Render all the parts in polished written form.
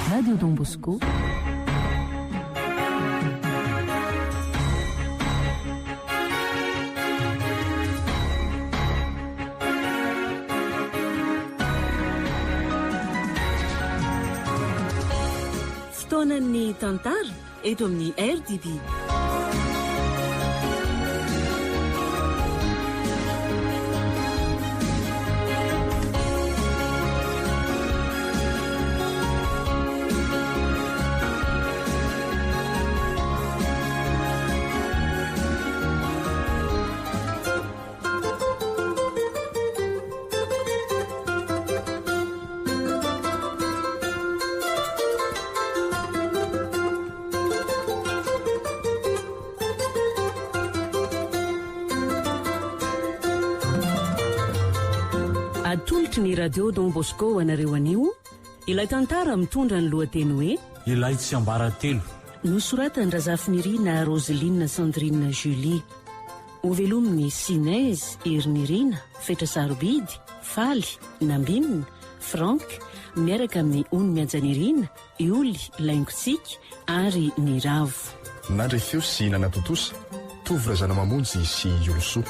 Radio Don Bosco. Fotoanan'ny tantara eto amin'ny RDB. Atolotry ny radio Don Bosco anareo anio ilay tantara mitondra ny lohateny hoe ilay tsy ambaratelo nosoratany Razafinirina Roseline Sandrine Julie ovelominy Sinez Ernirina Fetra Sarobidy Faly Nambinina Frank miaraka amin'ny Ony Mianjanirina Ioly Laingotsika ary ny Ravo nandrefeo sy nanatotosa tovy razana mamonjy sy Ioloso.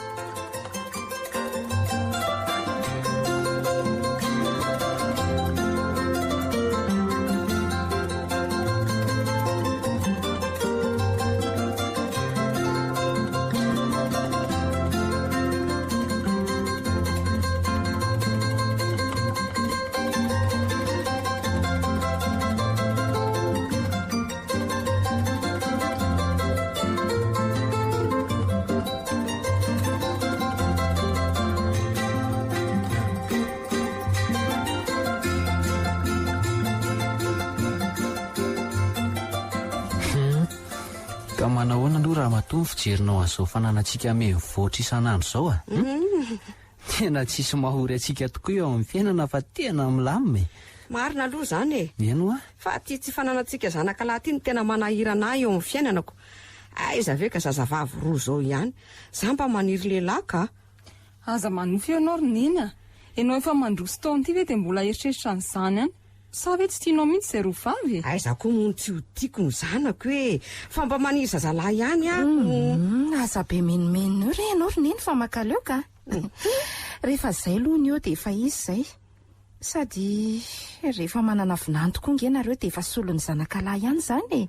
Ka manahoana aloha raha matoa fijerinao an'izao fananantsika mivoatra isan'andro zao a? Tena tsisy mahory antsika tokoa eo amin'ny fiainana fa tena milamina. Marina aloha zany e. Eno a? Fa tsy fananantsika zanaka lahat iny tena manahirana eo amin'ny fiainanako. Aiza ve ka zazavavy roa zao ihany. Za mba maniry lehilahy ka. Aza manofy ianao ronena. Ianao efa mandroso taona ity ve dia mbola eritreritra an'izany any? Sa ve tsy tianao mihitsy izay roa vavy? Aiza koa moa tsy ho tiako ny zanako hoe fa mba maniry zazalahy ihany a. Aza be menimenina eo ianao ronena fa makaleo ka. Rehefa izay aloha ny eo dia efa izy izay. Sady rehefa manana vinany tokoa ngenareo dia efa solon'ny zanakalahy ihany izany e.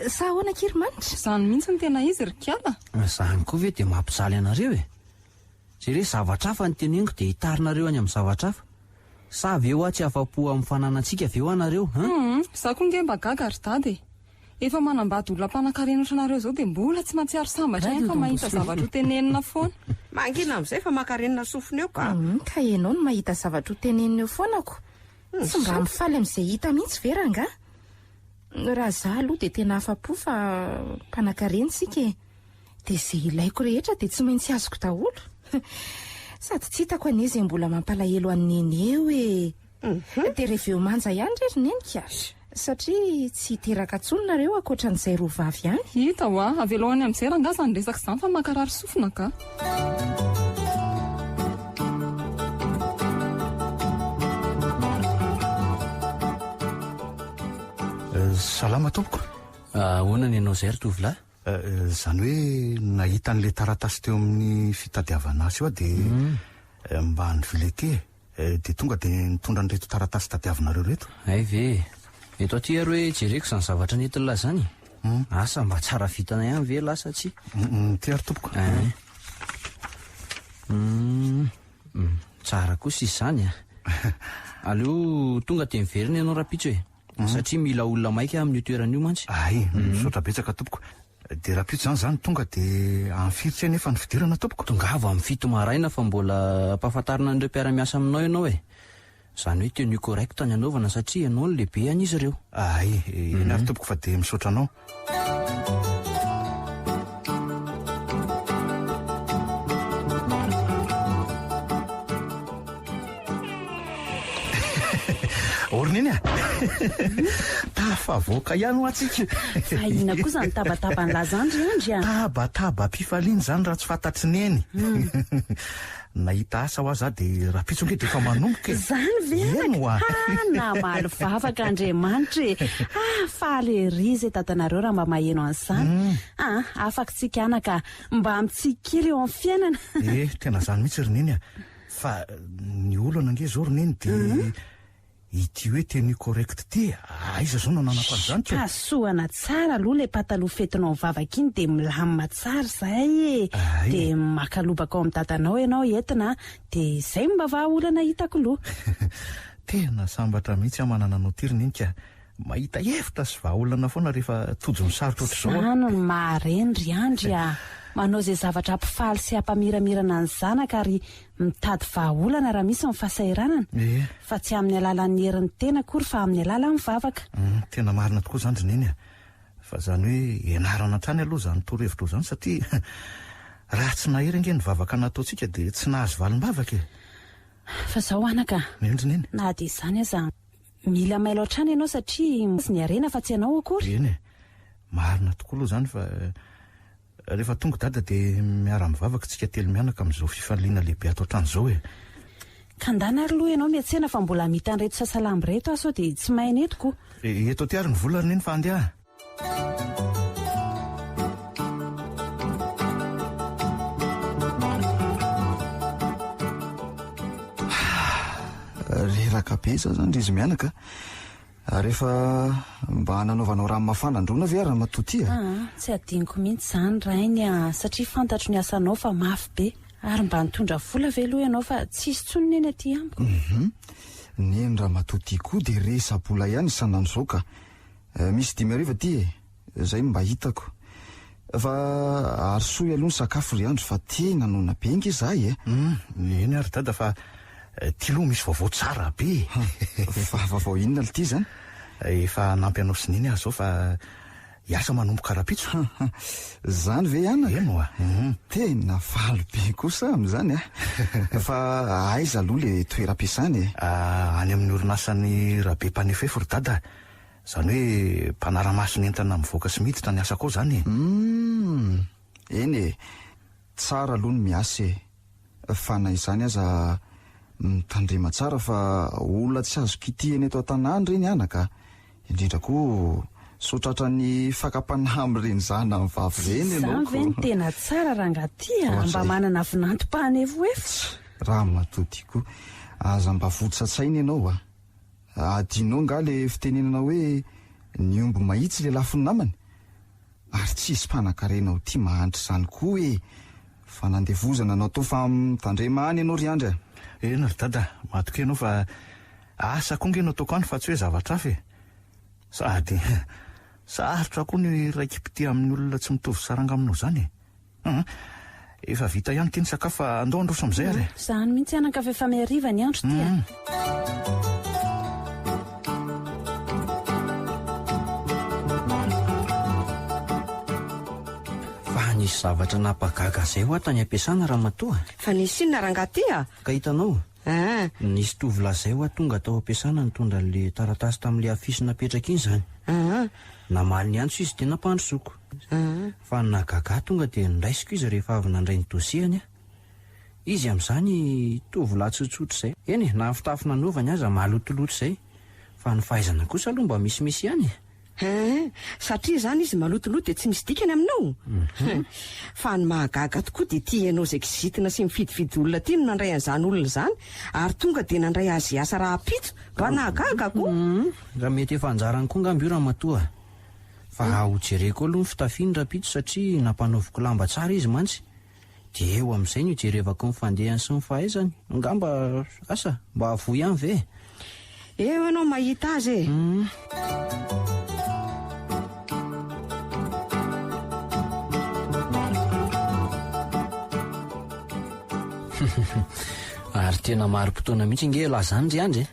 Sa ahoana Kirimanitra? Izany mihitsy ny tena izy Rikala. Izany koa ve dia mampijaly anareo e. Jereo zavatra hafa ny teneniko dia hitarinareo any amin'ny zavatra hafa. Sa avy eo tsy afa-po amin'ny fananantsika avy eo anareo? Za koa nge mba gaga ry dady. Efa manambady olona mpanankarena ohatranareo zao dia mbola tsy mahatsiaro sambatra fa mahita zavatra ho tenenina foana. Mangina amin'izay fa makarenina sofina eo ka. Ka ianao no mahita zavatra ho tenenina eo foanako. Tsy mba mifaly amin'izay hita mihitsy ve ranga? Raha za aloha dia tena afa-po fa mpanankarena sika e. Dia izay ilaiko rehetra dia tsy maintsy azoko daholo. Sady tsy hitako an'izy mbola mampalahelo an'neny eo e. Dia rehefa eo manja ihany rery nenika. Satria tsy hiteraka tsononareo akoatran'izay roa vavy ihany. Hita ho avelohany amin'izay rangaza ny resaka izany fa makarary sofina ka. Salama tompoko. Ahoana ny ianao izay ry tovolahy? Zany hoe nahita an'ilay taratasy teo amin'ny fitadiavana azy eo dia mba nivilety dia tonga dia nitondra an'ireto taratasy tadiavinareo reto. Ay ve, eto aty ary hoe jereko izany zavatra nentin'ilay zany. Asa mba tsara vitana ihany ve lasa tsy? Ty ary tompoko. Tsara kosa izany a. Aleo tonga dia miverina ianao rapitso e. Satria mila olona maika amin'ny toeran'io mantsy. Ay, misaotra betsaka tompoko. Dia rapitso zany tonga dia am'firitra nefa ny fidirana tompoko. Tonga avy amin'ny fito maraina fa mbola ampahafantarina an'ireo mpiara-miasa aminao ianao e. Izany hoe tenue correcte ny anaovana satria ianao ny lehibe an'izy ireo. Ay, eny ary tompoko fa dia misaotra anao. Orininy a. tafavoaka ihany ho atsika. Fa ina kosa ny tabataba ny lazandry andry a. Tabataba-pifaliana zany raha tsy fantatry ny eny. Nahita asa ho aza dia raha pitsonge dia efa manomboka. Zany ve namaly vavaka Andriamanitra faly ery izay tatanareo raha mba maheno an'izany. Afaka tsika anaka mba mitsikily eo amin'ny fiainana. Tena zany mihitsy roneny fa ny olona ange zao roneny dia ity hoe teny correct ty aiza zao nananako an'izany ko. Pasohana tsara aloha le pataloha fetinao mivavaka iny dia milamina tsara zay dia makalobaka ao amin'ny tatanao ianao entina dia izay mba vahaolana hitako loha. Tena sambatra mihitsy amanana anao ty roneny ka mahita hevitra sy vahaolana foana rehefa tojo ny sarotra ohatr'izao. Zany ny maharendry andry manao izay zavatra ampifaly sy hampamiramirana ny zanaka ary mitady vahaolana raha misy ny fahasahiranana. Fa tsy amin'ny alalan'ny herin'ny tena akory fa amin'ny alalan'ny vavaka. Tena marina tokoa zany roneny fa zany hoe ianarana trany aloha zany torohevitra zany satria raha tsy nahery nge ny vavaka nataontsika dia tsy nahazo valim-bavaka. Fa zao anaka na dia izany aza mila mailo hatrany ianao satria ny arena fa tsy ianao akory. Marina tokoa aloha zany fa rehefa tonga dada dia miara mivavaka tsika telo mianaka amin'izao fifaliana lehibe ato hatranyizao ka ndana ary loha ianao miantsena fa mbola mita an'ireto sasalamby reto aso dia tsy mahay netiko. Eto aty ary ny vola roneny fa andeha. Reraka be za zany izy mianaka rehefa mba nanaovanao rano mafana androna ve raha matoty tsy adiniko mihitsy zany rainy satria fantatro ny asanao fa mafy be ary mba nitondra vola ve aloha ianao fa tsisy tsony neny aty amiko. Neny raha matoty koa dia resa-bola ihany isan'andro ka misy 5 ty zay mba hitako fa arosoy aloha ny sakafo ry andro fa tena nona be nge zahay eny ary dada fa ty loha misy vaovao tsara be. Fa vaovao inona l ty zany? Efa nampy anao sy neny azy zao fa hiasa manomboka karapitso. Zany ve ihany? Eno tena faly be kosa amin'izany fa aiza aloha le toeram-piasany any amin'ny orinasan'ny rahabe mpanefefo ry dada zany hoe mpanara-maso ny entana mivoaka sy miditra ny asako ao zany. Eny tsara aloha ny miasa fa na izany aza mitandrema tsara fa olona tsy azo kitihany eto an-tanàna reny anaka indrindra koa sotratra ny fakapanahy amin'ireny zana amin'ny vavy reny ianao. Zany ve ny tena tsara rangaty mba manana vinantom-pahanevohevitra. Raha matoty koa aza mba votsatsaina ianao adinao nga le fitenenana hoe ny omby mahitsy le lafiny namany ary tsisy mpanankarenao ty mahantra izany koa hoe fa nandevozana natao fa mitandrema any ianao ry andry eny ry dada matoka ianao fa asa koa nge no ataoko any fa tsy hoe zavatra hafa sady sarotra koa ny raiki-pity amin'ny olona tsy mitovy saranga aminao zany efa vita ihany ty ny sakafo fa andao androso amin'izay ary zany mihitsy anaka fa efa miariva ny andro ty Nisy zavatra nampagaga zay ho tany ampiasana raha matoa. Fa nisy inona rangaty Ka hitanao nisy tovolahy zay ho tonga tao ampiasana nitondra le taratasy tamin'le afisy napetraka iny zany. Namaly ny antso izy dia nampandrosoko. Fa nagaga tonga dia niraisiko izy rehefa avy nandray ny dosiany izy amin'izany tovolahy tsotsotra zay. Eny na fitafy nanaovany aza malotoloto zay fa ny fahaizana kosa aloha mba misimisy ihany. Satria zany izy malotoloto dia tsy misy dikany aminao. Fa ny mahagaga tokoa dia tia ianao zay kizitina sy mifidifidy olona ty no nandray an'izany olona zany ary tonga dia nandray azy asa raha pitso mba nahagaga koa. Raha mety efa anjarany koa ngambio raha matoa fa hojereko aloha ny fitafiany raha pitso satria nampanaoviko lamba tsara izy mantsy dia eo amin'izay ny hojerevako ny fandehany sy ny fahaizany ngamba asa mba avoy ihany ve eo ianao mahita azy ary tena maro fotoana mihitsy nge lazany ry andry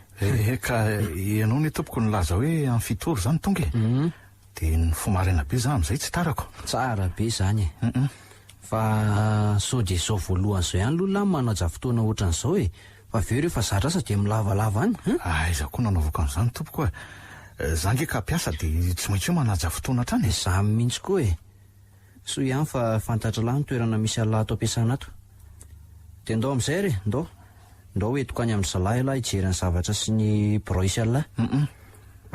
ka ianao ny tompoko nilaza hoe amin'ny fitoro zany tonga dia ny fomarina be za amin'izay tsy tarako tsara be zany fa so dia zao voalohan'izao ihany aloha manao fotoana ohatran'izao fa aveo rehefa zatra asa dia milavalava any aiza koa nanaovako an'izany tompoko za nge ka piasa dia tsy maintsy hoe manaja fotoana hatrany. Za mihitsy koa e. So ihany fa fantatra lahy ny toerana misy alahy ato ampiasana ato. Dia ndao amin'izay re, ndao hoentiko any amin'ny zalahy alahy hijery ny zavatra sy ny broisy alahy.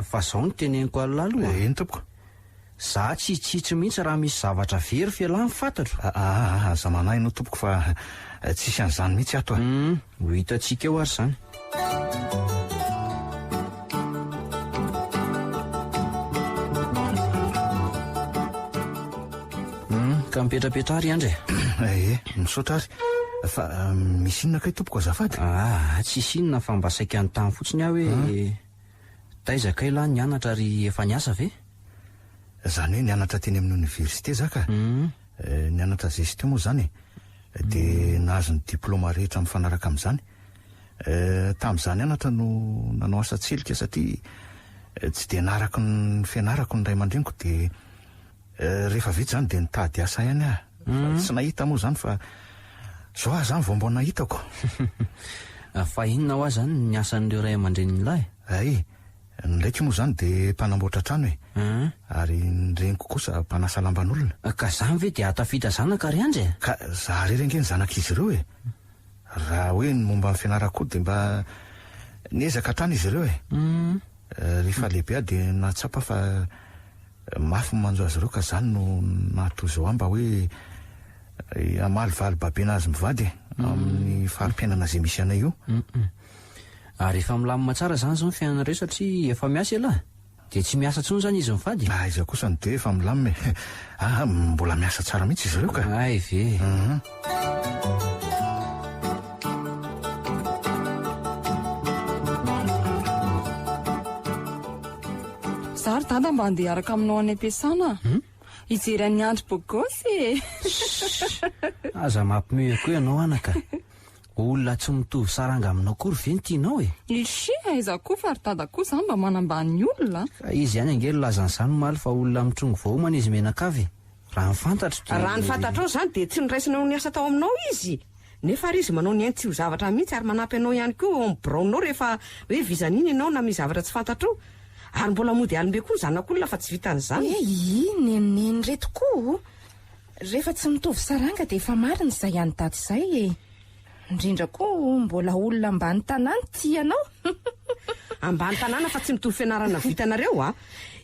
Fa zao ny teneniko alahy aloha. Eny tompoko. Za tsitsitsy mihitsy raha misy zavatra very fialahy ny fantatro. Za manahy no tompoko fa tsisy an'izany mihitsy ato a. Ho hitantsika eo ary zany. Ka mipetrapetra ary andry misaotra ary fa misy inona kay tompoko azafady? Tsisy inona fa mba saika ny tany fotsiny aho hoe taizaka ilahy nianatra ary efa niasa ve? Zany hoe nianatra teny amin'ny oniversité zaka. Nianatra gestion moa zany dia nahazo ny diplôma rehetra mifanaraka amin'izany. Tamin'izany anatra no nanao asa tselika satria tsy dia naraka ny fianarako ny ray aman-dreniko dia rehefa vita zany dia nitady asa ihany aho. Tsy nahita moa zany fa zao aho zany vao mbo nahitako. Fa inona ho azy zany ny asan'ireo ray aman-dreniny lahy? Ndraiky moa zany dia mpanamboatra trano e. Ary ny reniko kosa mpanasa lamban'olona. Ka zany ve dia atafita zanaka ry andry? Ka za rery ange ny zanak'izy ireo e. Raha hoe ny momba ny fianarako dia mba niezaka hatrany izy ireo e. Rehefa lehibe aho dia natsapa fa mafy manjo azy ireo ka zany no nahatoy amba hoe amalivaly babena azy mivady amin'ny farim-piainana izay misy anay io. Ary efa milamina tsara zany zao ny fiainanareo satria efa miasa ilahy. Dia tsy miasa tsony zany izy mivady? Iza kosa ny dia efa milamina e. Mbola miasa tsara mihitsy izy ireo ka. Ay ve. Zary dada mba handeha araka aminao any am-piasana. Hijery any andro bogosy. Aza mampime koa ianao anaka. Olona tsy mitovy saranga aminao kory ve ny tianao e? Ishi aiza koa fa ry dada koa zany mba manambany ny olona. Ka izy ihany angely lazan'izany maly fa olona mitrongo vahoamana izy menakavy. Raha ny fantatro zany dia tsy niraisina ho niasa tao aminao izy. Nefa ary izy manao ny ainy tsy ho zavatra mihitsy ary manampy anao ihany koa ambiraonao rehefa hoe vizaniny ianao na misy zavatra tsy fantatro. Ary mbola mody alimbe koa zanak'olona fa tsy vitan'izany. Neneny reto koa. Rehefa tsy mitovy saranga dia efa marina izay ihany daty izay e. Indrindra koa mbola olona ambany tanàna tianao. Ambany tanàna fa tsy mitovy fianarana vitanareo a.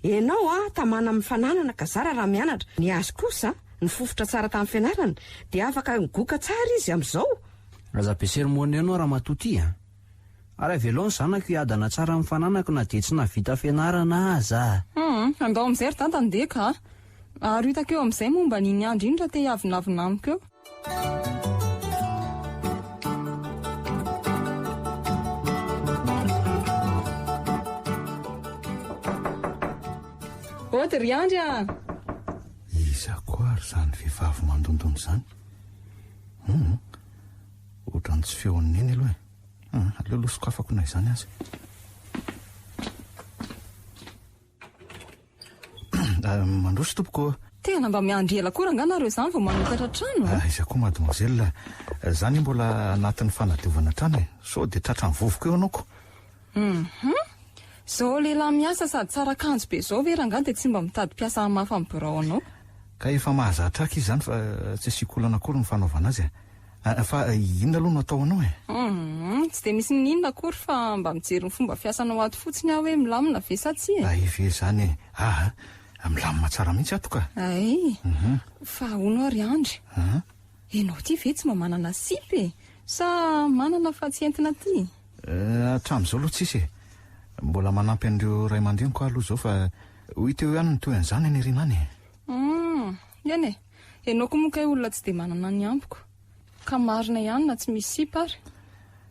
Ianao tamana mifananana ka zara raha mianatra. Ny azy kosa ny fofotra tsara tamin'ny fianarana dia afaka goka tsara izy amin'izao. Aza be sermony ianao raha matoty a. Ary veloany zanako hiadana tsara amin'ny fananako na dia tsy navita fianarana aza. Andao amin'izay ry dada ndeha ka. Ary hitako eo amin'izay momba niny andro indra te hiavinavina amiko eo. Oty ry andry a. Iza koa ary zany vehivavy mandondony zany. Ohatrany tsy feon'ny neny aloha e. Aleo sokafako nay zany azy. Mandroso tompoko. Tena mba miandry ela koa ranganareo zany vao manokatra trano. Iza koa mademoiselle, zany mbola anatin'ny fanadiovana trano e. So dia tratra vovoka eo anaoko. Zao lehilahy miasa sady tsara kanjo be zao ve ranga dia tsy mba mitady mpiasa mafy amin'ny birao anao. Ka efa mahazatra aky izy zany fa tsy asiko olana akory ny fanaovana azy fa inona aloha no atao anao e? Tsy dia misy ninona akory fa mba mijery ny fomba fiasanao ato fotsiny aho hoe milamina ve sa tsy e? Ve zany e. Milamina tsara mihitsy ato ka. Fa ahoana ry andry? Ianao ty ve tsy mba manana sipy e? Sa manana fa tsy entina ty? Hatramin'izao aloha tsisy e. Mbola manampy an'ireo ray aman-dreniko aloha zao fa hita eo ihany ny toy an'izany any erinany e. Iany e, ianao koa moka olona tsy dia manana ny ampoko. Ka marina ihany na tsy misy sipa ary.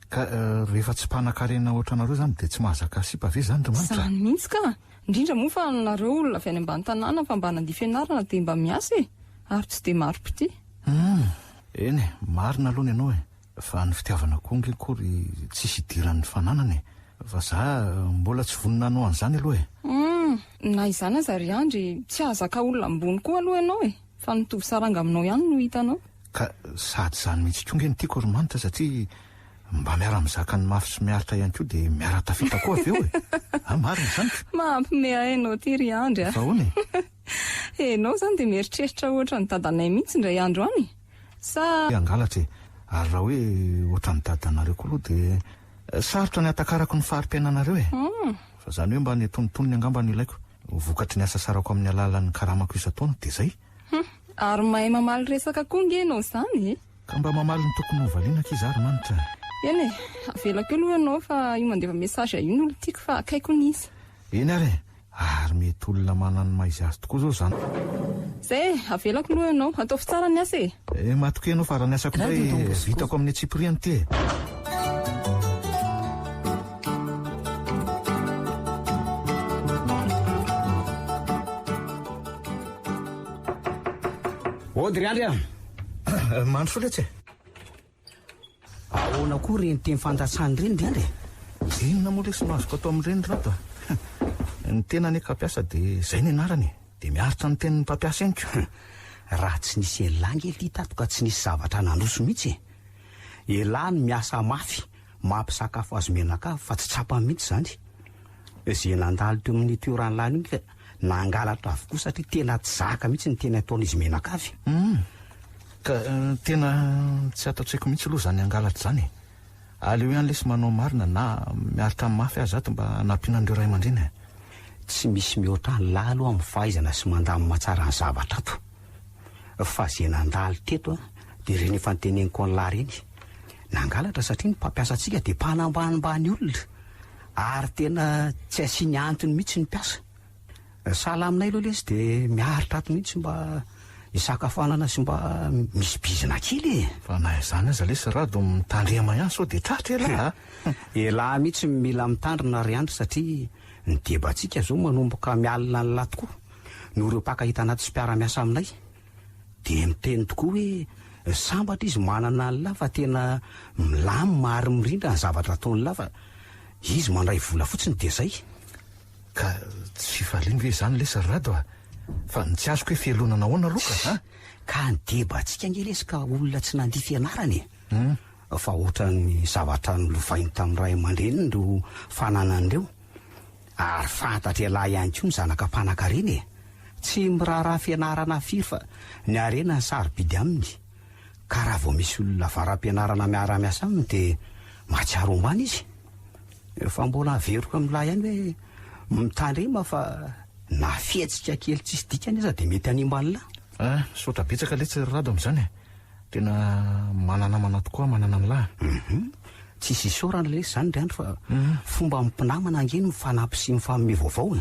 Ka rehefa tsy mpanan-karena ohatranareo zany dia tsy mahazaka sipa ve zany Andriamanitra? Zany mihitsy ka. Indrindra moa fa nareo olona avy any ambany tanàna fa mba nandia fianarana dia mba miasa e. Ary tsy dia maro pity. Eny e, marina aloha ianao e. Fa ny fitiavana koa nge kory tsisy idiran'ny fananana e. Fa za mbola tsy vonina anao an'izany aloha e. Na izany aza ry andry tsy ahazaka olona ambony koa aloha ianao e. Fa nitovy saranga aminao ihany no hitanao. Ka sady zany mihitsy koa nge ny tiako Romanitra satria mba miara mizaka ny mafy sy miaritra ihany koa dia miara tafita koa avy eo e. Marina izany ka. Mampime hainao ty ry Andry a. Ahoana Enao zany dia mieritreritra ohatra ny dadanay mihitsy indray andro any. Sa angalatra e. Ary raha hoe ohatra ny dadanareo koa aloha dia sarotra ny atakarako ny fahari-piainanareo e. Fa izany hoe mba ny tonontonony angamba ny ilaiko. Vokatry ny asa sarako amin'ny alalan'ny karamako isan-taona dia izay. Ary mahay mamaly resaka koa nge enao izany e. Ka mba mamaly ny tokony hovaliana kizy ary manitra. Eny e, avelako aloha ianao fa io mandeva mesazy io no tiako fa akaiko nisy. Eny ary ary mety olona manana maizy azy tokoa zao zany. Zay, avelako aloha ianao, ataovy tsara ny asa e. Matoka ianao fa raha ny asako indray vitako amin'ny Tsipriany ty e. Ody Andry a. Mandro soa letsy e. Ahoana koa reny teny fantatsany reny ry Andry? Inona moa lesy no azoko atao amin'ireny rato a? Ny tena ny mpampiasa dia izay ny anarany dia miaritra ny tenin'ny mpampiasa ihany koa. Raha tsy nisy elangy ely tato ka tsy nisy zavatra nandroso mihitsy e. Elahy no miasa mafy mampisakafo azy menaka fa tsy tsapany mihitsy izany. Izay nandalo teo amin'ny toeran'lany iny ka nangalatra avokoa satria tena tsy zaka mihitsy ny tena ataon'izy menakavy. Ka tena tsy ataotsaiko mihitsy aloha izany angalatra izany. Aleo ihany lesy manao marina na miaritra amin'ny mafy azy ato mba hanampiana an'ireo ray aman-dreny. Tsy misy mihoatra ny lahy aloha amin'ny fahaizana sy mandamy matsara ny zavatra ato. Fa izay nandalo teto dia ireny efa nyteneniko ny lahy reny. Nangalatra satria ny mpampiasa antsika dia mpanambanimbany olona ary tena tsy asiany antony mihitsy ny mpiasa. Sahala aminay aloha lesy dia miaritra ato mihitsy mba isakafanana sy mba misy bizina kely e. Fa na izany aza lesy rado mitandrema ihany sao dia tratra elahy. Elahy mihitsy mila mitandrina ry Andry satria ny debatsika zao manomboka mialina ny lahy tokoa no ireo mpakahita anaty sy mpiara-miasa aminay dia miteny tokoa hoe sambatra izy manana ny lahy fa tena milamy mary mirindra ny zavatra ataony lahy fa izy mandray vola fotsiny dia izay. Ka tsy fifaliana ve izany lesy rado a? Fa ny tsy azoko hoe fialonana ahoana aloha ka ny debatsika nge lesy ka olona tsy nandia fianarany e. Fa ohatra ny zavatra nolovainy tamin'ny ray aman-dreniny no fananan'ireo. Ary fantatra elahy ihany koa ny zanaka mpanankareny e. Tsy miraharaha fianarana firy fa ny arena ny sarobidy aminy. Ka raha vao misy olona varam-pianarana miara-miasa aminy dia mahatsiaro ombany izy. Fa mbola averiko amin'ny lahy ihany hoe mitandrema fa na fietsika kely tsisy dikany iza dia mety animbany lahy. Sotra betsaka letsy rado amin'izany e. Tena mananamana tokoa manana ny lahy. Tsisy isorana lesy izany ry Andry fa fomba mimpinamana angeny mifanampy sy mifanome vaovao.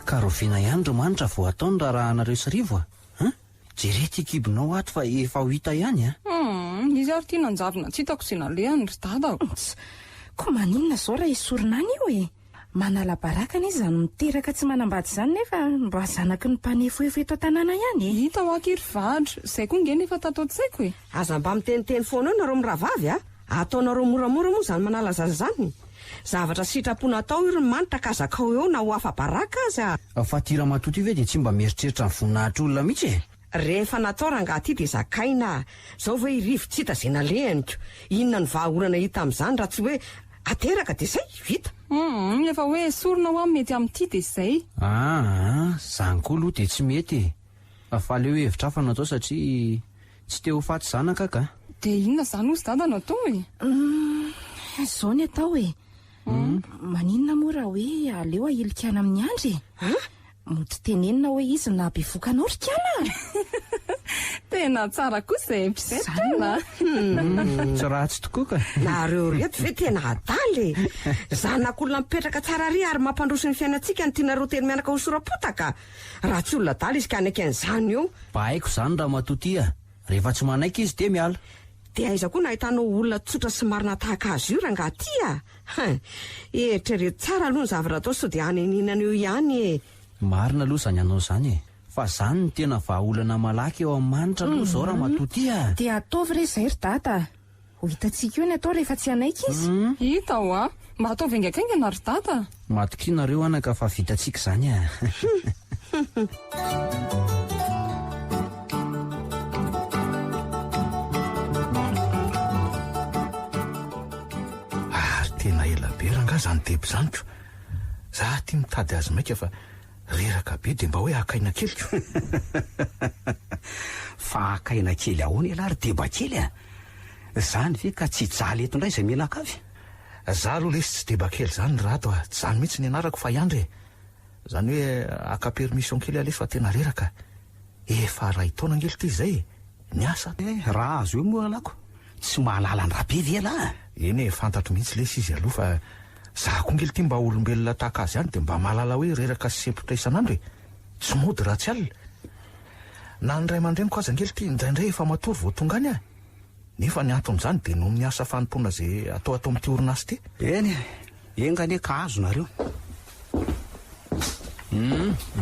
Karoviana ihany ry manitra vao ataony raha anareo sy rivo a. Jerety kibinao ato fa efa ho hita ihany a. Izy ary tia nanjavina tsy hitako sy nalehany ry dadako. Koa maninona zao raha isorina any io e. Manala barakana izy zany miteraka tsy manambady izany nefa mba zanaky ny mpanefoefo eto an-tanàna ihany e. Hita ho aky ry vadra, izay koa nge nefa tataotsaiko e. Aza mba miteniteny foana eo nareo miravavy a. Ataonareo moramora moa zany manala zazany. Zavatra sitrapona atao io ry manitra ka zakao eo na ho afa baraka aza. Fa tira matoto io ve dia tsy mba mieritreritra ny voninahitra olona mihitsy e. Rehefa natao rangahy dia zakaina. Zao hoe irivo tsy hita izay nalehaniko. Inona ny vahaorana hita amin'izany raha tsy hoe ateraka dia izay vita. Efa hoe sorona ho amin'ny mety amin'ity dia izay. Zany koa aloha dia tsy mety e. Fa leo hevitra hafa natao satria tsy te ho faty zanaka ka. Dia inona izany hozy dada natao e? Zao ny atao e. Maninona moa raha hoe aleo ahilikana amin'ny Andry e. Mody tenenina hoe izy na bevokanao ry kiana. Tena tsara kosa e mpizaitana. Tsy ratsy tokoa ka. Nareo reto ve tena adaly e. Zanak'olona mipetraka tsara ry ary mampandroso ny fiainantsika ny tianareo teny mianaka ho sorapotaka. Raha tsy olona adaly izy ka anaiky an'izany eo. Mba haiko izany raha matotia. Rehefa tsy manaiky izy dia miala. Dia aiza koa nahitanao olona tsotra sy marina tahaka azy io rangahy tia. Eritrereto tsara aloha ny zavatra atao so dia haneninana eo ihany e. Marina aloha izany anao izany e. Fa izany ny tena vahaolana malaky eo amin'ny manitra aloha zao raha matotia. Dia ataovy re izay ry dada. ho hitantsika io ny atao rehefa tsy anaiky izy. Hita ho a mba atao vaingaikaingana ry dada. Matokia nareo anaka fa vitantsika izany a. Tena ela be ranga zany deby zanyko. Za tia mitady azy maika fa reraka be dia mba hoe akaina kelyko. Fa akaina kely ahoana ela ary deba kely a. Zany ve ka tsy jaly eto indray izay menakavy. Za aloha lesy tsy deba kely zany rato a. Tsy zany mihitsy ny anarako fa iandry. Zany hoe aka permission kely alesy fa tena reraka. Efa ray taona ngely ty izay. Niasa. Raha azo eo moa alako. Tsy mahalala ny rabe vela. Eny fantatro mihitsy lesy izy aloha fa za koa ngely ty mba olombelona tahaka azy ihany dia mba mahalala hoe reraka sy sepotra isan'andro e. Tsy mody raha tsy alina. Na ny ray aman-dreniko aza ngely ty indraindray efa matory vao tonga any a. Nefa ny anton'izany dia noho ny asa fanontona izay atao amin'ity orinasa ty. Eny engane ka azo nareo.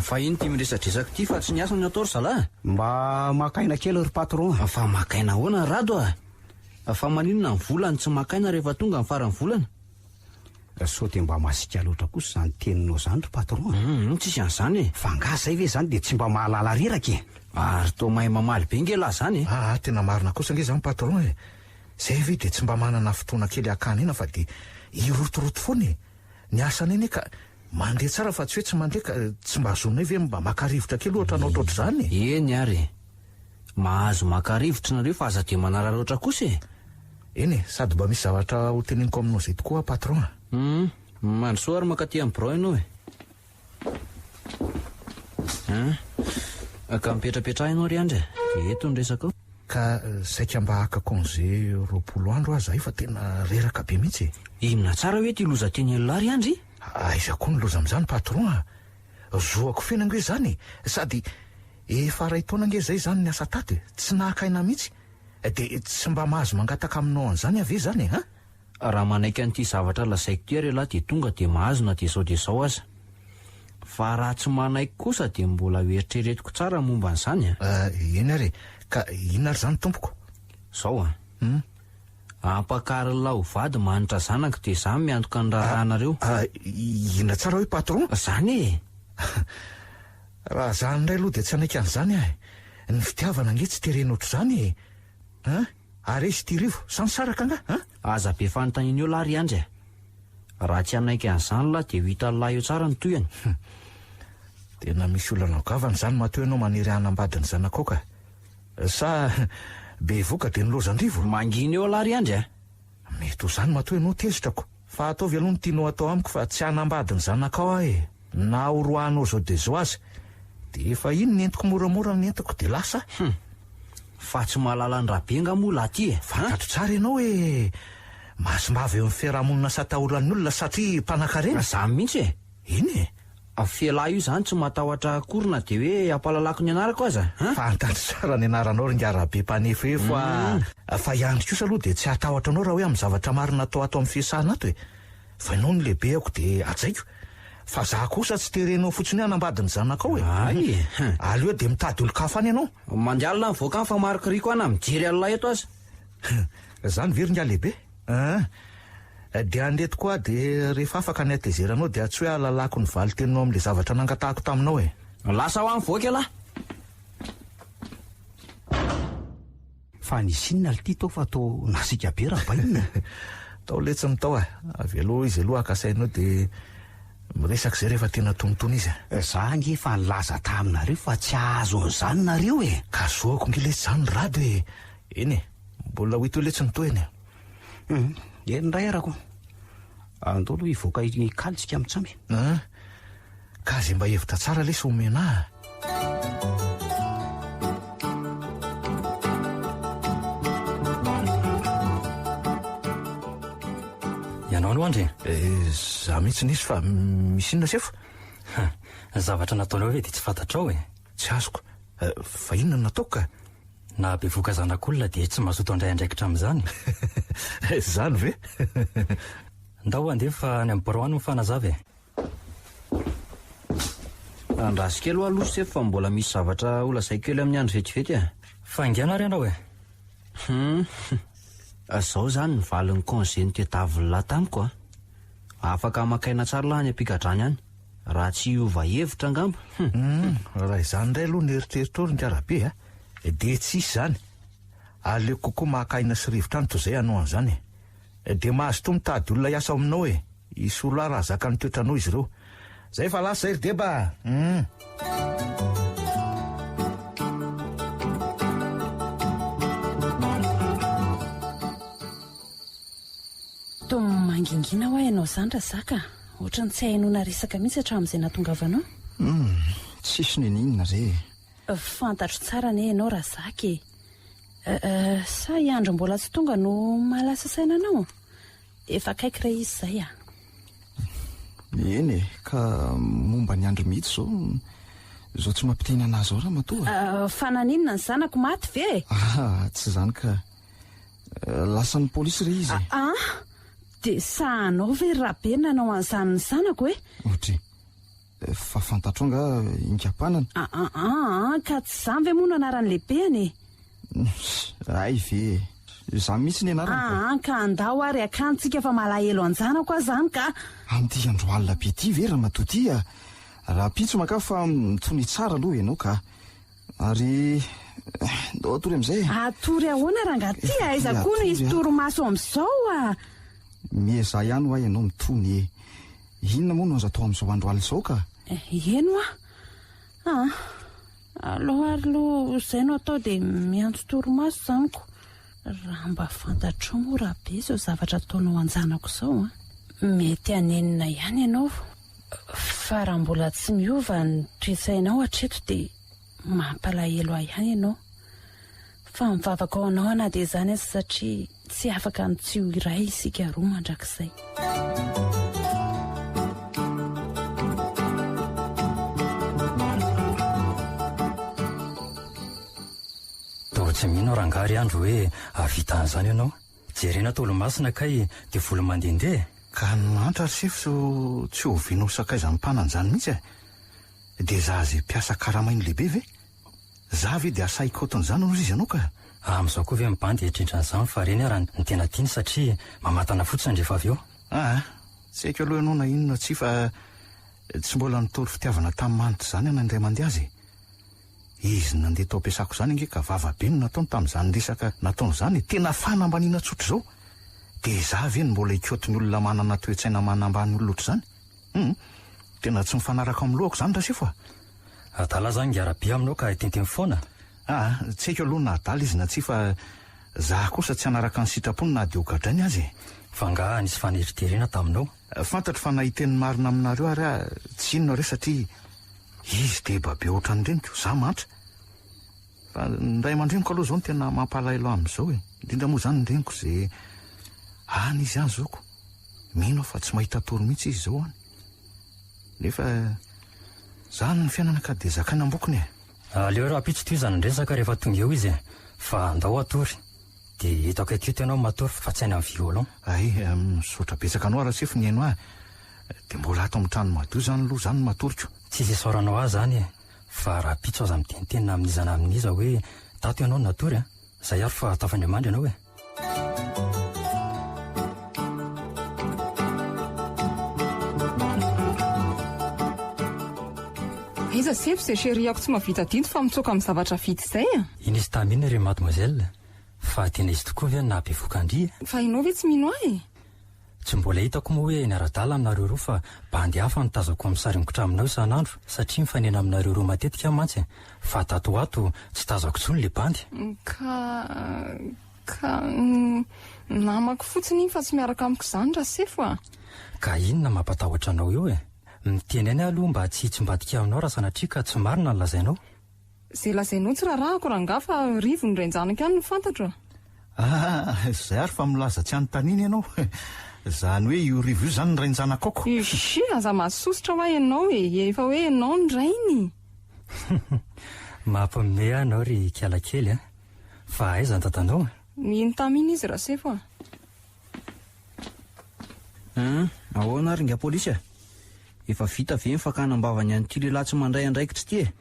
Fa iny ty miresadresaka ty fa tsy niasa ny atao ry zalahy. Mba makaina kely ry patron. Fa makaina ahoana rado a. Fa maninona ny volany tsy makaina rehefa tonga ny farany volana. Sao dia mba masika loatra kosa zany teninao zany ry patron. Tsisy an'izany e. Fa ngazay ve zany dia tsy mba mahalala reraka e. Ary toa mahay mamaly be ngela zany e. Tena marina kosa nge zany patron e. Zay ve dia tsy mba manana fotoana kely akany ina fa dia irotoroto foana e. Ny asany eny ka mandeha tsara fa tsy hoe tsy mandeha ka tsy mba azonay ve mba makarivotra kely ohatra anao ohatr'oatra zany e. Eny ary mahazo makarivotra nareo fa aza dia manara loatra kosa e. Eny sady mba misy zavatra ho teneniko aminao zay tokoa patron. Mandrosoa ary makaty amin'ny birao ianao e. Ka mipetrapetrahinao ry andry eto ny resaka. Ka saika mba haka congé 20 andro aza fa tena reraka be mihitsy e. Inona tsara hoe ty loza teny ela ry andry. Aiza koa ny loza amin'izany patron a. Zoako fena nge zany sady efa ray taona nge zay zany ny asa taty tsy nahakaina mihitsy dia tsy mba mahazo mangataka aminao an'izany ave zany e. Raha manaiky an'ity zavatra lasaiko ty ary lahy dia tonga dia mahazo na dia sao aza. Fa raha tsy manaiky kosa dia mbola hoeritreretiko tsara momba an'izany a. Eny ary ka inona ary zany tompoko. Zao a. Ampakary lao vady manitra zanaka dia za miantoka ny rahanareo. Inona tsara hoe patron. Zany e. Raha zany indray aloha dia tsy anaiky an'izany a. Ny fitiavana nge tsy terena ohatr'izany e. Ary izy ty rivo samy saraka nga. Aza be fanontaniana eo lahy ry andry a. Raha tsy anaiky an'izany lahy dia ho hita lahy eo tsara ny toyany. Tena misy olana gavana zany matoa ianao maniry hanambadiny zanakao ka. Sa be voka dia nilozan-drivo. Mangina eo lahy ry andry a. Mety ho zany matoa ianao tezitrako. Fa ataovy aloha ny tianao atao amiko fa tsy hanambadiny zanakao aho e. Na horoahanao zao dia zao azy dia efa iny ny entiko moramora ny entiko dia lasa. Fa tsy mahalala ny rabenga moa lahy ty e. Fantatro tsara ianao hoe masimbavy eo amin'ny fiarahamonina satahoran'ny olona satria mpanan-karena. Zany mihitsy e. Iny e. Fialahy io zany tsy matahotra akorina dia hoe ampalalako ny anarako aza. Fantatro tsara ny anaranao ry ngarabe mpanefo fa iandry kosa aloha dia tsy hatahotra anao raha hoe amin'ny zavatra marina atao amin'ny fiasana ato e. Fa ianao ny lehibe ako dia ajaiko. Fa za kosa tsy terenao fotsiny hanambadiny zanakao e. Aleo dia mitady olo-kafa any ianao. Mandialina mivoaka any fa marikiriko ana mijery alina eto aza. Zany very nga lehibe. Dia andreto koa dia rehefa afaka ny atezeranao dia tsy hoe alalako ny valy teninao amin'ilay zavatra nangatahako taminao e. Lasa ho any voaka lahy. Fa nisy inona ity tao fa tao nasika be raha bainina. Tao letsiny tao a. Avy aloha izy aloha akasainao dia miresaka izay rehefa tena tonotony izy. Za nge fa nilaza taminareo fa tsy ahazo an'izany nareo e. Ka zoako nge letsy zany rado e. Eny e, mbola ho hita ho letsy ny to eny e. Eny ray arako. Andao aloha hivoaka hikalitsika mitsamby. Ka zay mba hevitra tsara lesy omena. Ianao no andry? Za mihitsy nisy fa misy inona sefo? Zavatra nataonao hoe dia tsy fantatrao e. Tsy azoko. Fa inona nataoko ka? Na bevoaka zanak'olona dia tsy mazoto andray andraikitra amin'izany. Zany ve? Ndao andeha fa any amin'ny birao any mifanazava e. Andrasy kely ho aloha sefo fa mbola misy zavatra ho lazaiko kely amin'ny andro vetivety a. Fa ingana ary ianao e. Zao zany ny valin'ny congé ny tetavila tamiko a. Afaka makaina tsara lahy ny ampigadrany any raha tsy hiova hevitra angamba. Raha izany indray aloha ny eritreritr'olo ny arabe a, dia tsisy izany. Aleoko kokoa makaina sy rivotra any toy izay anao an'izany. Dia mahazo toa mitady olona hiasa aminao e. Isy olona raha zaka ny toetranao izy ireo. Zay fa lasa iry deba. Mangingina ho ianao izany raha zaka. Ohatrany tsy hainona resaka mihitsy hatramin'izay nahatongavanao. Tsisy ninina re. Fantatro tsara ne ianao raha zaka e. Sa hiandro mbola tsy tonga no mahalasa saina anao? Efa akaiky ray izy izay a. Eny e, ka momba ny andro mihitsy zao tsy mampitena anazy ao raha matoa. Fananinona ny zanako maty ve? Tsy izany ka lasan'ny polisy re izy. Dia sa anao ve rabe nanao an'izany ny zanako e? Ohatra fa fantatro nga inkapanana. Ka tsy izany ve moa no anaran'ny lehibeny e? Ay ve, za mihitsy ny anarany. Ka andao ary akantsika fa malahelo anjanako aho izany ka. Anty andro alina be ty ve raha matoty a. Raha pitso maka fa mitony tsara aloha ianao ka. Ary ndao atory amin'izay. Atory ahoana raha nga ty aiza koa no izy toromaso amin'izao a. Mieza ihany ho ahy ianao mitony e. Inona moa no azo atao amin'izao andro alina izao ka? Eno a. Aloha izay no atao dia miantso toromaso zaniko. Raha mba fantatro moa raha be izao zavatra ataonao anjanako izao a. Mety hanenina ihany ianao. Fa raha mbola tsy miova ny toe-tsainao hatreto dia mampalahelo ahy ihany ianao. Fa mivavaka ao anao na dia izany azy satria tsy afaka mitsiho iray isika roa mandrakizay. Tsy mino rangary andro hoe avita an'izany ianao. Jerena tolomasina kay dia vola mandehandeha. Ka nantra sefo tsy hovianao sakaiza mipana an'izany mihitsy e. Dia za zay mpiasa karamainy lehibe ve? Za ve dia asaiko oton'izany hozy izy anao ka? Amin'izao koa ve mibandy etrindran'izany fa reny ara ny tena tiany satria mamatana fotsiny rehefa avy eo. Tsy haiko aloha ianao na inona tsy fa tsy mbola nitory fitiavana tamin'ny manitra izany ana indray mandeha azy. Izy nandeha tao ampiasako izany inge ka vavabe no nataony tamin'izany resaka nataony izany. Tena fanambaniana tsotra izao. Dia za ve no mbola hikotony olona manana toe-tsaina manambany olona ohatr'izany? Tena tsy mifanaraka amin'ny lohako izany raha sefa. Adala zany ngiara-be aminao ka tenteny foana. Tsy haiko aloha na adala izy na tsy fa za kosa tsy hanaraka ny sitrapony na dia hogadrainy azy. Fa nga nisy faneriterena taminao. Fantatro fa nahiteny marina aminareo ary tsy inona re satria izy deba be ohatrany reniko, za mantra. Fa ndray aman-dreniko aloha izao no tena mampalahelo amin'izao e. Indrindra moa izany ny reniko izay any izy any zaoko. Mino fa tsy mahita tory mihitsy izy izao any. Nefa zany ny fiainana ka dia zakaina ambokony e. Aleo raha pitso toy izany resaka rehefa tonga eo izy fa andao atory. Dia hitako aketo ianao matory fa tsy any amin'ny violon. Misaotra betsaka anao raha sefo ny haino ahy. Dia mbola ato amin'ny trano madio zany aloha zany matoriko. Tsy izay saoranao ahy zany e. Fa raha pitso aza miteniteny amin'izana amin'iza hoe tato ianao natory a. Zay ary fa tafandriamandry ianao e. Iza sefo izay sheriako tsy mavita dinto fa mitsoka amin'ny zavatra vita izay a. Inisy tamina re mademoiselle. Fa tena izy tokoa ve nabe vokandria. Fa ianao ve tsy mino ahy? Tsy mbola hitako moa hoe niara-dala aminareo roa fa bandy hafa nitazako amin'ny saringotra aminao isan'andro satria mifanena aminareo roa matetika mantsy. Fa tato ato tsy tazako tsony le bandy. Ka namako fotsiny fa tsy miaraka amiko izany raha sefo a. Ka inona mampatahotra anao eo e? Miteny any aloha mba tsy hitsym-badika aminao raha sanatria ka tsy marina ny lazainao. Izay lazainao tsy raharaha ranga fa rivo ny renjanaka ihany no fantatro. Izay ary fa milaza tsy anontaniana ianao. Zany hoe io rivo io zany ny renjanakako. Aza masosotra ho ahy ianao e. Efa hoe ianao ny rainy. Mampame anao ry kialakely a. Fa aiza ny dadanao? Iny tamina izy raha sefo a. Ahoana ary nga polisy a? Efa vita ve mifakanambavany an'ity lehilahy tsy mandray andraikitra ity e?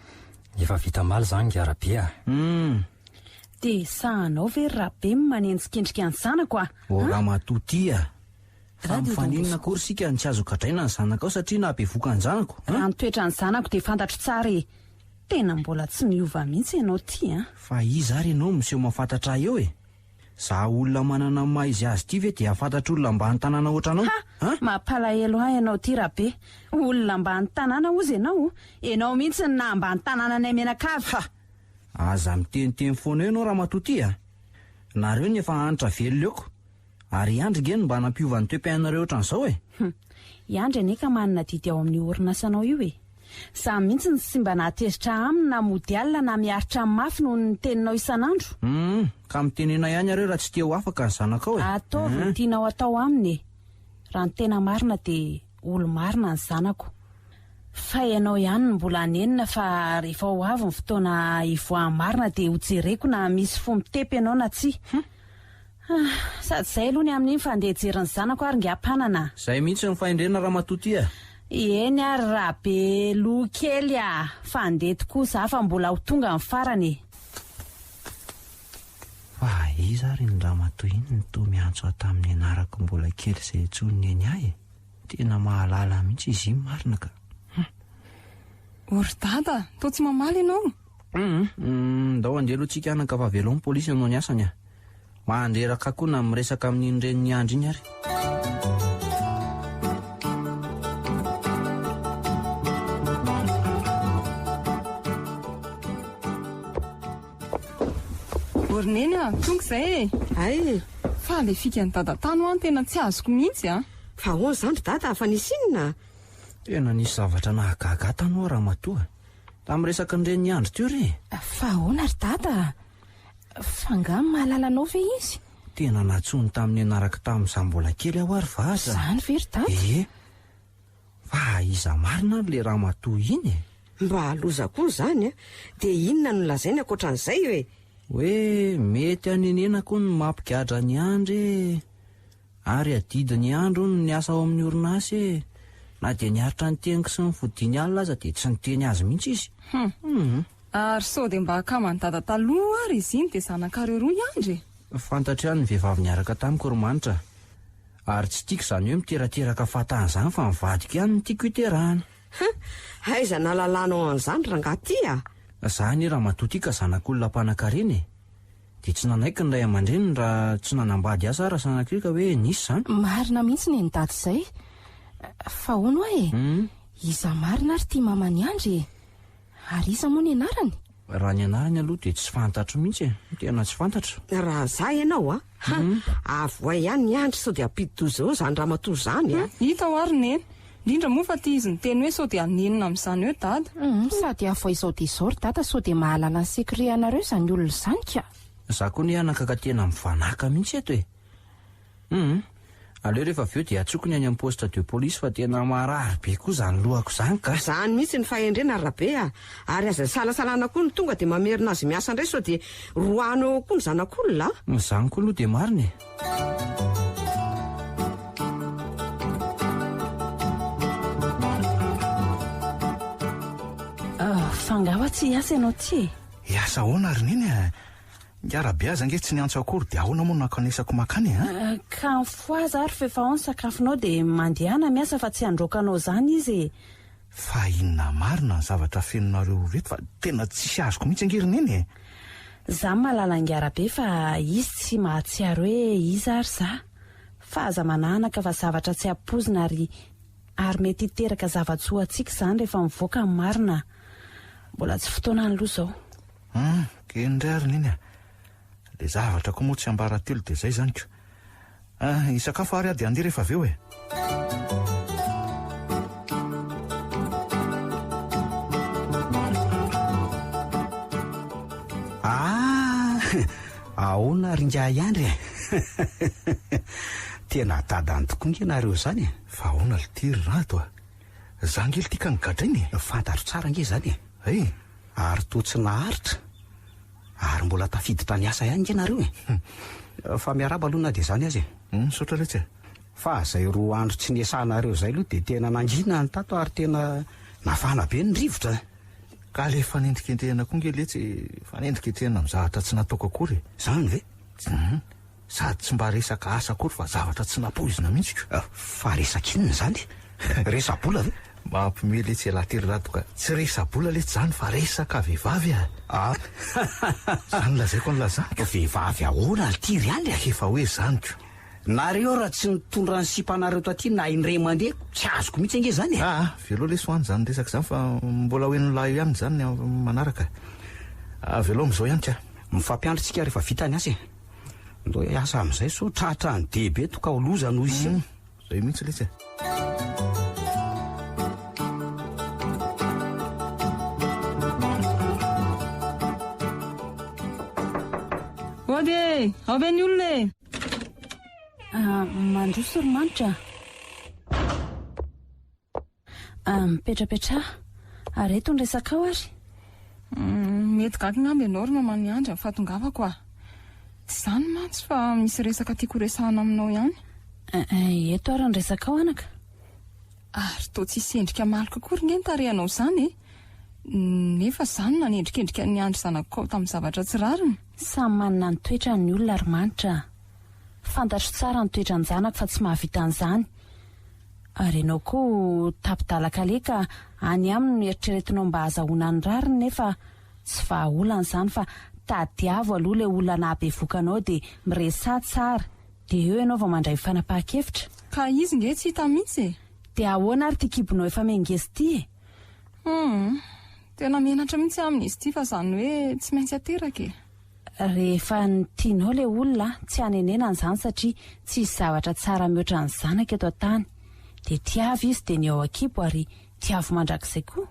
Efa vita maly zany ngiara-be a. dia sahanao ve rabe manenjikendrika ny zanako a? Ramatotia, fa mifaninana akory sika ny tsy azo kadraina ny zanaka ao satria nahabevoaka ny zanako. Raha ny toetra ny zanako dia fantatro tsara e. Tena mbola tsy miova mihitsy ianao ty a. Fa izy ary ianao miseho mahafantatra eo e. Za olona manana maha izy azy ty ve dia afantatra olona mba ny tanàna ohatranao? Mampalahelo ahy ianao ty rabe. Olona mba ny tanàna ozy ianao. Ianao mihitsy na mba ny tanàna ny Menakavy. Aza miteniteny foana eo ianao Ramatotia. Nareo ny efa anitra velo leoko. Ary Andry ngeny mba nampiova ny toe-piainareo ohatran'izao e. I Andry aneka manana didy ao amin'ny orinasanao io e. Za mihitsy sy mba nahatezitra aminy na mody alina na miaritra amin'ny mafy noho ny teninao isan'andro. Ka mitenena ihany areo raha tsy te ho afaka ny zanakao e. Ataovy ny tianao atao aminy e. Raha ny tena marina dia olo-marina ny zanako. Fa ianao ihany no mbola anenina fa rehefa ho avy ny fotoana ivoahan'ny marina dia hojereko na misy fo mitepy ianao na tsy. Sady izay aloha ny amin'iny fa andeha hijery ny zanako ary ngiam-panana. Izay mihitsy ny fahendrena Ramatotia. Eny ary rabe loha kely a. Fa andeha tokoa za fa mbola ho tonga ny farany. Fa iza ary ny Ramatoa iny no toa miantso aho tamin'ny anarako mbola kely izay intsoniny eny ahy. Tena mahalala mihitsy izy iny marina ka. Ory dada, toa tsy mamaly ianao? Ndao andeha aloha tsika anaka fa velao ny polisy ianao ny asany a. Mandreraka koa na miresaka amin'iny reniny Andry iny ary. Orineny a, tonga izay e. Ay, fa le fika ny dada tany ho any tena tsy azoko mihitsy a. fa hoany zandry dada fa nisy inona? Tena nisy zavatra nahagaga tano Ramatoa. Tamin'ny resaka ny reniny Andry teo re. Fa ahoana ry dada? Fa nga mahalala anao ve izy? Tena natsony tamin'ny anaraka tamin'izay mbola kely aho ary fa aza. Zany very dada? Fa iza marina le Ramatoa iny e. Mba haloza koa zany a. Dia inona no lazainy ankoatran'izay hoe? Hoe mety anenena koa ny mampigadra ny Andry ary adidy ny andro no niasa ao amin'ny orinasy e. Na dia niaritra ny teniko sy ny fodiny alina aza dia tsy niteny azy mihitsy izy. Ary sao dia mba hakamany dada taloha ary izy iny dia zanakareo roa i Andry. Fantatra ihany ny vehivavy niaraka tamin'ny koromanitra. Ary tsy tiako izany hoe miterateraka fatan'izany fa mivadika ihany ny tiako hiterahana. Aiza nalalanao an'izany rangaty a? Zany Ramatoa ity ka zanak'olona mpanan-karena e. Dia tsy nanaiky ny ray aman-dreny raha tsy nanambady asa raha sanakirika hoe nisy zany. Marina mihitsy ny dady izay. Fa hono e? Iza marina ary tia mamany Andry. Ary iza moa ny anarany? Raha ny anarany aloha dia tsy fantatro mihitsy e. Tena tsy fantatro. Raha za ianao a? Avoay ihany ny Andry sao dia ampidi-doza eo zany Ramatoa zany a. Hita ho ary neny. Indrindra moa fa tia izy ny teny hoe sao dia anenina amin'izany hoe dada. Sady avy izao dia izao ry dada sao dia mahalala ny sekreanareo izany olona izany ka. Za koa ny anaka ka tena mivanaka mihitsy eto e. Aleo rehefa avy eo dia atsoko ny any amin'ny poste de police fa tena marary be koa izany lohako izany ka. Zany mihitsy ny fahendrena rabe a. Ary aza salasalana koa ny tonga dia mamerina azy miasa indray sao dia roano eo koa ny zanak'olona. Izany koa aloha dia marina e. Fangawa tsy hiasa ianao ty e. Hiasa ahoana ary neny a? Ngarabe aza ange tsy niantso akory dia ahoana moa nakanesako makany a? Ka mifoaza ary fefa ao ny sakafonao dia mandehana miasa fa tsy androkanao zany izy e. Fa inona marina ny zavatra fenonareo reto fa tena tsisy azoko mihitsy angery neny e. Za mahalala ngarabe fa izy tsy mahatsiaro hoe iza ary za. Fa aza mananaka fa zavatra tsy ampozina ary mety hiteraka zava-tsoa antsika zany rehefa mivoaka ny marina. Mbola tsy fotoana ny loha zao. Kendray ary neny a. Le zavatra koa moa tsy ambaratelo dia izay zany ko. Isakafo ary dia andeha rehefa avy eo e. Ahoana ringay Andry e. Tena dadany tokoa ngenareo zany e. Fa ahoana le tiry rato a. Za ngely tika nigadrainy. Fantatro tsara nge zany e. Ary toa tsy naharitra. Ary mbola tafiditra ny asa ihany ngenareo e. Fa miaraba aloha na dia zany azy e. Sotra letsy. Fa zay roa andro tsy niesanareo zay aloha dia tena nangina ny tato ary tena nafana be ny rivotra. ka le fanendrikendrehana koa nge le tsy fanendrikendrehana amin'ny zavatra tsy nataoko akory. Zany ve? Sady tsy mba resaka asa akory fa zavatra tsy napoizina mihitsy. Fa resakinona zany? Resa-bola ve? Mampime le tsy elatery rato ka tsy resa-bola le tsy zany fa resaka vehivavy zany lazaiko nylazako. Vehivavy ahoana alitiry ihany efa hoe zanyko. Nareo raha tsy nitondra ny sipanareo taty na indray mandeha tsy azoko mihitsy ange zany velo le soany zany resaka zany fa mbola hoen'lahy ihany zany manaraka. Velo am'izao ihany ka mifampiandritsika rehefa vita ny asa ndo asa am'izay so tratra ny debe toka ho loza noho izy zay mihitsy letsy. Ode avy ny olona mandroso romanitra mipetrapetra ary eto ny resaka ao ary mety gaky ngamby ianao ry mamany andra fahatongavako tsy zany mantsy fa misy resaka tiako resahana aminao ihany. Eto ary ny resaka ao anaka ary toa tsisy endrika malika kory nge nitarehanao zany nefa zany nanendrikendrika ny andry zanakao tamin'ny zavatra tsy rariny. Samy manana ny toetra ny olona ary manitra. Fantatro tsara ny toetra ny zanako fa tsy mahavita an'izany. Ary ianao koa tapidalaka leka any aminy no eritreretinao mba azahoana ny rariny nefa tsy vahaolana izany fa tadiavo aloha le olana abevokanao dia miresà tsara dia eo ianao vao mandray fanapahan-kevitra. Ka izy nge tsy hita mihitsy dia ahoana ary ty kibonao efa mengezy ty tena menatra mihitsy amin'izy ty fa zany hoe tsy maintsy ateraka rehefa nytianao le olona tsy hanenena n'izany satria tsy isy zavatra tsara mihoatra ny zanaka eto an-tany dia tiavo izy dia ny ao an-kibo ary tiavo mandrakizay koa.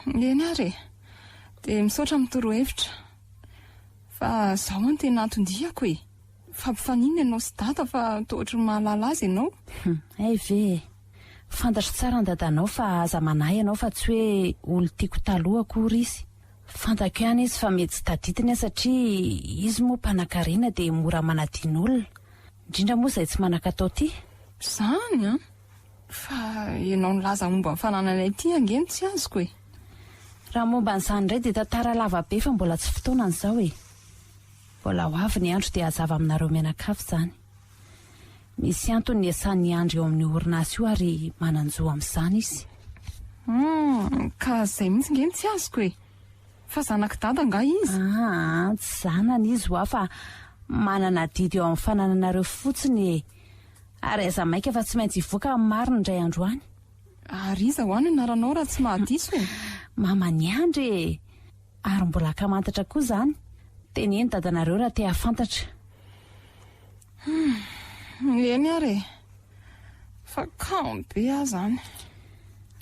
Eny ary dia misaotra mitorohevitra fa zaho ny tena antondiako fampifanina ianao sy dada fa tohatry ny mahalala azy ianao. Ay ve fantatro tsara ny dadanao fa aza manahy ianao fa tsy hoe olo tiako taloha akory izy. Fantako ihany izy fa mety tsy tadidiny satria izy moa mpanankarena dia mora manadin'olona indrindra moa izay tsy manan-katao ty. Zany fa ianao nilaza momba mifananana ity angeny tsy azoko raha momba n'izany indray dia tantara lava be fa mbola tsy fotoanany izao mbola ho avy ny andro dia hazava aminareo mianakafy izany. Misy antony ny asan'ny andro eo amin'ny orinasa io ary mananjo amin'izany izy. Ka izay mihitsy ngeny tsy azoko fa zanak dada nga izy? Tsy zanany izy ho fa manana didy eo amin'ny fanananareo fotsiny ary aza maika fa tsy maintsy hivoaka amin'ny marina indray andro any. Ary iza ho any anaranao raha tsy mahadiso Mamany andry ary mbola kamantatra koa zany. Teneny dadanareo raha te hafantatra. Eny ary fa kamo be zany.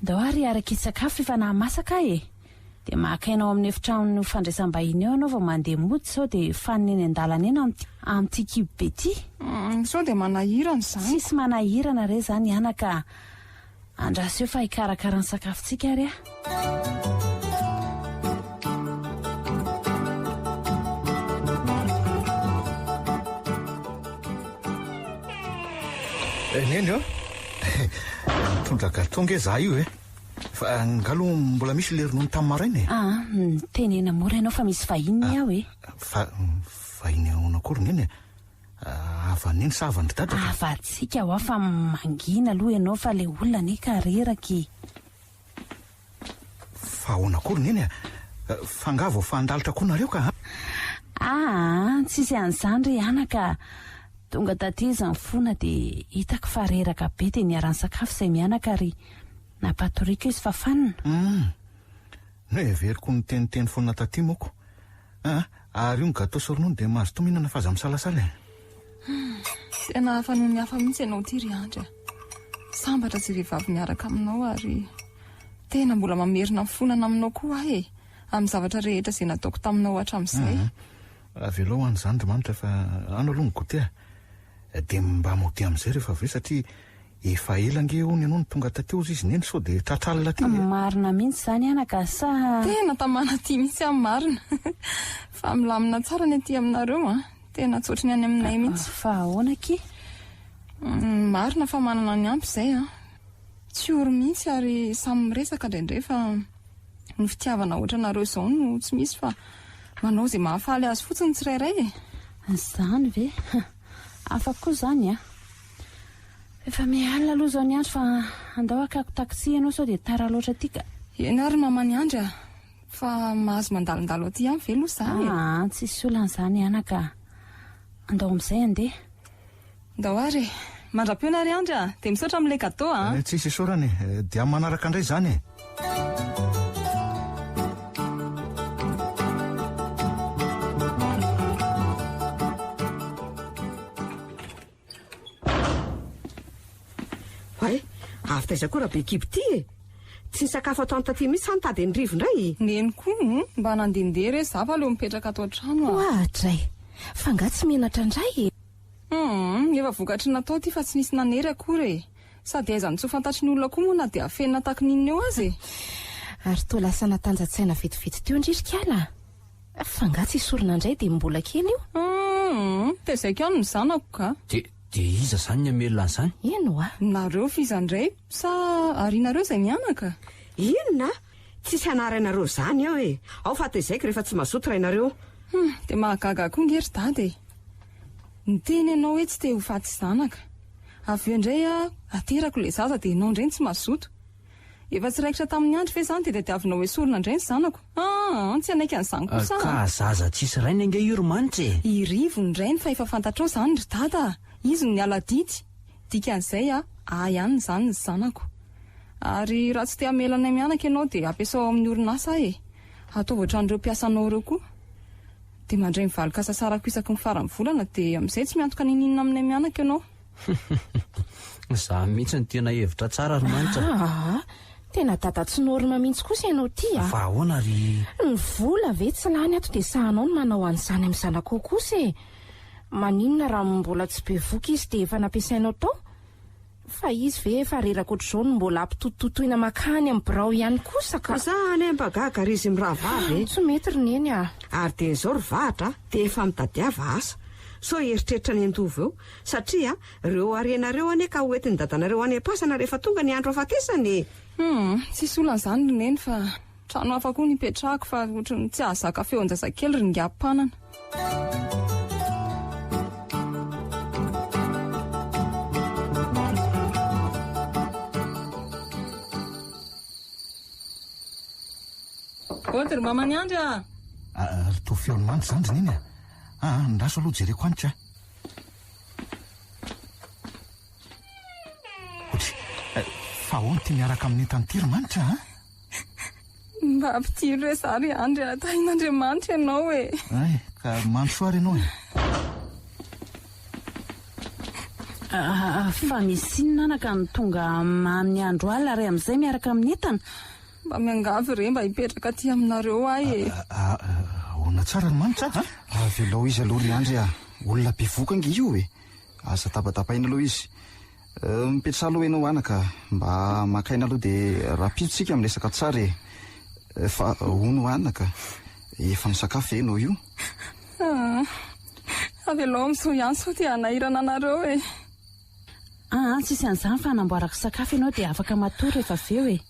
Ndao ary araka sakafo efa namasaka dia makainao amin'ny efitrano fandraisam-bahiny eo anao vao mandeha mody sao dia faniny an-dalana eny amin'ity kibo be ity. Sao dia manahirana izany. Sisy manahirana re zany anaka andraso eo fa hikarakara ny sakafontsika ary neny tondraka tonga za io fa ngalo mbola misy le ronono tamin'ny maraina tenena mora ianao fa misy vahiny aho vahiny ahoana akory neny avaneny sa avandry dadaka avatsika ho fa mangina aloha ianao fa le olona neka reraky fa ahoana akory neny fangavo fandalitra koa nareo ka tsisy an'izany ry anaka tonga taty izy ny fona dia hitako fa reraka be dia niarany sakafo izay mianaka ary napatorika izy fa fanina no everiko ny teniteny foana taty moko ary io ny gato sy ronono dia mahazo tominana fa aza misalasala tena hafa noho ny hafa mihitsy ianao ty ry andra sambatra tsy vehivavy miaraka aminao ary tena mbola mamerina fonana aminao koa amin'ny zavatra rehetra izay nataoko taminao hatramin'izay velao an'izany Rimanitra fa ano aloha ny gote dia mba mody amin'izay rehefa avy satria efa elange hony ianao ny tonga tateo izy neny sao dia tratralina ty marina mihitsy zany anaka sa tena tamana ty mihitsy amin'ny marina fa milamina tsara ny aty aminareo tena tsotra ny any aminay mihitsy fa ahoana ki marina fa manana ny ampy izay tsy oro mihitsy ary samy miresaka indraindray fa ny fitiavana ohatra nareo izao no tsy misy fa manao izay mahafaly azy fotsiny tsirairay e. Izany ve? Afaka koa izany a. Efa mialina aloha izao ny andro fa andao akako taksi ianao sao dia tara loatra aty ka. Eny ary mamany andry a, fa mahazo mandalondalo aty ihany ve aloha izany e. Tsisy olan'izany anaka. Andao amin'izay andeha. Andao ary e. Mandram-piona ary andry a, dia misaotra amin'ilay gâteau a. Tsisy isaorany, dia manaraka indray izany e. Avy taiza koa raha be kibo ty e. Tsy nisakafo atao taty mihitsy fa nitady ny rivo indray. Neny koa mba nandehandeha re zava leo mipetraka ato an-trano a. Ohatray, fa nga tsy menatra indray e. Efa vokatry natao ty fa tsy nisy nanery akory e. Sady aiza ny tsy ho fantatry ny olona koa moa na dia afenina taky ninona eo azy e. Ary toa lasa natanjatsaina vetivety teo indririkala. Fa nga tsy sorona indray dia mbola kely io. Dia izay kano ny zanako ka. Dia iza izany ny amelona an'izany? Eno a. Nareo fizandray sa arianareo izay mianaka? Inona? Tsisy anaranareo izany aho e. Ao fa tezaiko rehefa tsy mazoto rainareo. Dia mahagaga koa ngery dady e. Niteny ianao hoe tsy te ho faty zanaka. Avy eo indray aterako ilay zaza dia ianao indray tsy mazoto. Efa tsy raikitra tamin'ny andro fe izany dia tadiavinao hoe sorona indray ny zanako. Tsy anaika an'izany kosa. Ka zaza tsisy ray ny ange iro-manitra e. Irivo indray ny fa efa fantatrao izany ry dada. Izy ny aladity. Dikan'izay ihany izany ny zanako. Ary raha tsy te hamelana mianaka ianao dia ampiasao amin'ny orinasa e. Ataovy ohatran'ireo mpiasanao ireo koa. Dia mandray mivaliko asa sarako isaky ny farany volana dia amin'izay tsy miantoka nininona amin'ny mianaka ianao. Za mihitsy ny tena hevitra tsara ry-manitra. Tena dada tsy norma mihitsy kosa ianao ty a. Fa ahoana ry... Ny vola ve tsy lany ato dia sahanao no manao an'izany amin'ny zanako kosa e. Maninona raha mbola tsy be voky izy dia efa nampiasainao tao? Fa izy ve efa reraka ohatr'izao no mbola ampitototoina makany amin'ny birao ihany kosa ka. Zany ambagaga ry izy miravavy. Tsy mety ry neny a. Ary dia izao ry vahatra dia efa mitadiava asa. So eritreritra ny andovo eo satria ireo arenareo ane ka hoentiny dadanareo any am-pasana rehefa tonga ny andro afatesany. Tsisy olana izany ry neny fa trano hafa koa nipetrahako fa ohatrany tsy ahazaka feo an-jazakely ry ngam-panana. Ry mamany andry a. Toa feony mandry zany ry neny a. Ndraso aloha jereko anitra. Fa ahoana ty miaraka amin'ny entany ry manitra a? Mba ampitiro hoe za ry andry tahin'Andriamanitra ianao e. Ka mandrosoa ry ianao e. Fa misy inona ka ny tonga amin'ny andro alina ary amin'izay miaraka amin'ny entana? Mba miangavy re mba hipetraka aty aminareo ahy e. Ahoana tsara ry manitra a? Velao izy aloha ry andry a. Olona be voka nge io e. Asa tapatapaina aloha izy. Mipetra aloha ianao anaka. Mba makaina aloha dia rapiditsika amin'ny resaka tsara e. Fa hono anaka. Efa misakafo ianao io. Avelao amin'izao ihany sao dia hanahirana anareo e. Tsisy an'izany fa hanamboarako sakafo ianao dia afaka matory rehefa avy eo e.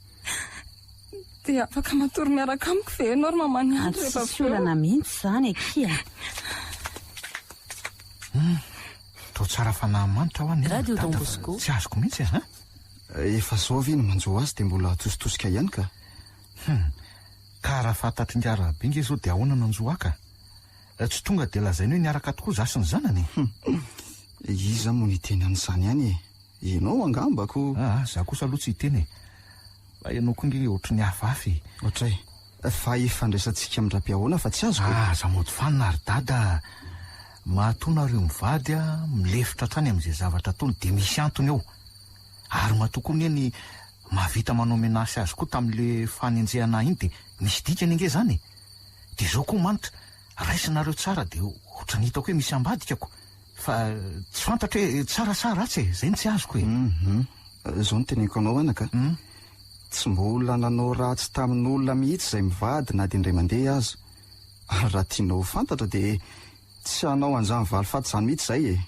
Dia afaka matory miaraka amiko ve ianao ry mamany andry rehefa avy eo? Tsisy olana mihitsy izany ekia. Toa tsara fanahy manitra ho any. Radio Don Bosco. Tsy azoko mihitsy a. Efa zao ve ny manjo azy dia mbola tositosika ihany ka. Ka raha fantatry ny arabe nge zao dia ahoana nanjo aka. Tsy tonga dia lazainy hoe niaraka tokoa zasy ny zanany. Iza moa niteny an'izany ihany e. Ianao angambako. Za kosa aloha tsy hiteny e. Fa ianao koa nge ohatry ny hafafy. Ohatray. Fa ifandraisantsika amin'ny rabe-ahoana fa tsy azoko. Za mody fanina ry dada. Mahatonareo mivady milefitra hatrany amin'izay zavatra ataony dia misy antony eo. Ary mahatokoa ny mahavita manao menasy azy koa tamin'ile fanenjehana iny dia misy dikany nge zany. Dia izao koa manitra raisinareo tsara dia ohatrany hitako hoe misy ambadikako. Fa tsy fantatra hoe tsarasara ratsy e. Zay ny tsy azoko e. Zao ny teneniko anao anaka. Tsy mbola nanao ratsy tamin'olona mihitsy izay mivady na dia indray mandeha aza. Ary raha tianao fantatra dia tsy hanao an'izany valifaty izany mihitsy izay e.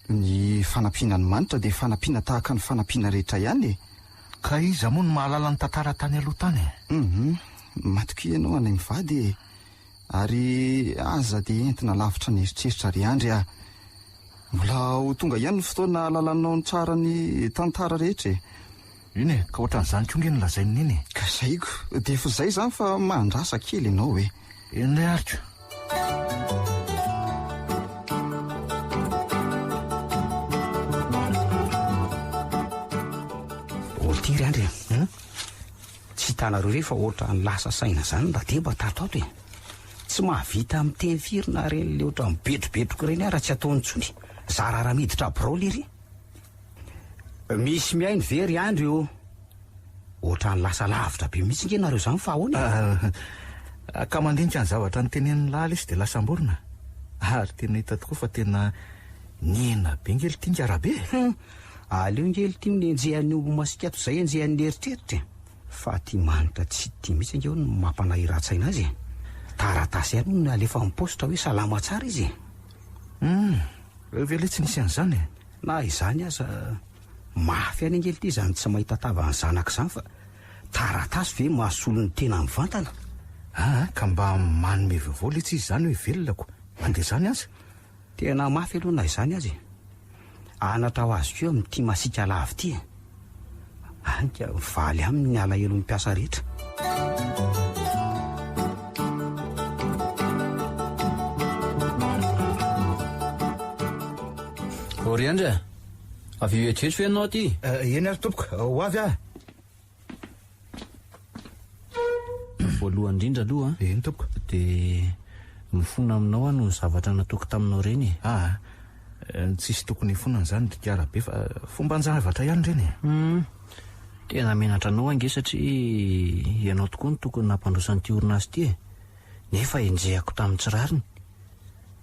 Ny fanampiana ny manitra dia fanampiana tahaka ny fanampiana rehetra ihany e. Ka iza moa no mahalala ny tantara tany aloha tany e? matoky ianao anay mivady ary aza dia entina lavitra ny eritreritra ry andry a mbola ho tonga ihany ny fotoana lalanao ny tsara ny tantara rehetra iny e ka ohatran'izany konge ny lazainy iny ka zaiko dia efa izay zany fa mandrasa kely ianao hoe enilay ariko olo ty ry andry tsy hitanareo re fa ohatra ny lasa saina zany raha dia mba tatoato e tsy mahavita miteny firy na reny le ohatra mibetrobetroko ireny ara tsy ataony tsony zarara miditra brao lery misy miainy very andro io ohatra ny lasa lavitra be mihitsy nge nareo zany fa ahoany ka mandinika ny zavatra ny tenen'ny lala izy dia lasa mborona ary tena hita tokoa fa tena niena be ngely tia ngarabe aleo ngely tia minenjehan'ny ombo masikato zay enjehan'ny eritreritra fa tia manitra tsy tia mihitsy angeo no mampanahiratsaina azy taratasy ihany no alefa mipositra hoe salama tsara izy vele tsy nisy an'izany na izany aza mafy any angely ty zany tsy mahita tava ny zanaka izany fa taratasy ve mahasolo ny tena mivantana ka mba manome vaovao le tsy izy zany hoe velonako mandeha zany azy tena mafy aloha na izany azy anatra ho azy keo amin'ity masika lavy ty anka valy amin'ny alahelo ny mpiasa rehetra ory andry avy etretro ianao aty eny ary tompoka ho avy ah voalohany indrindra aloha eny tompoka dia mifona aminao no zavatra natoko taminao reny tsisy tokony fonana zany dikarabe fa fomba njavatra ihany reny tena menatra anao ange satria ianao tokoa ny tokony nampandrosan'ity orina azy ty nefa enjehako tamin'ny tsirariny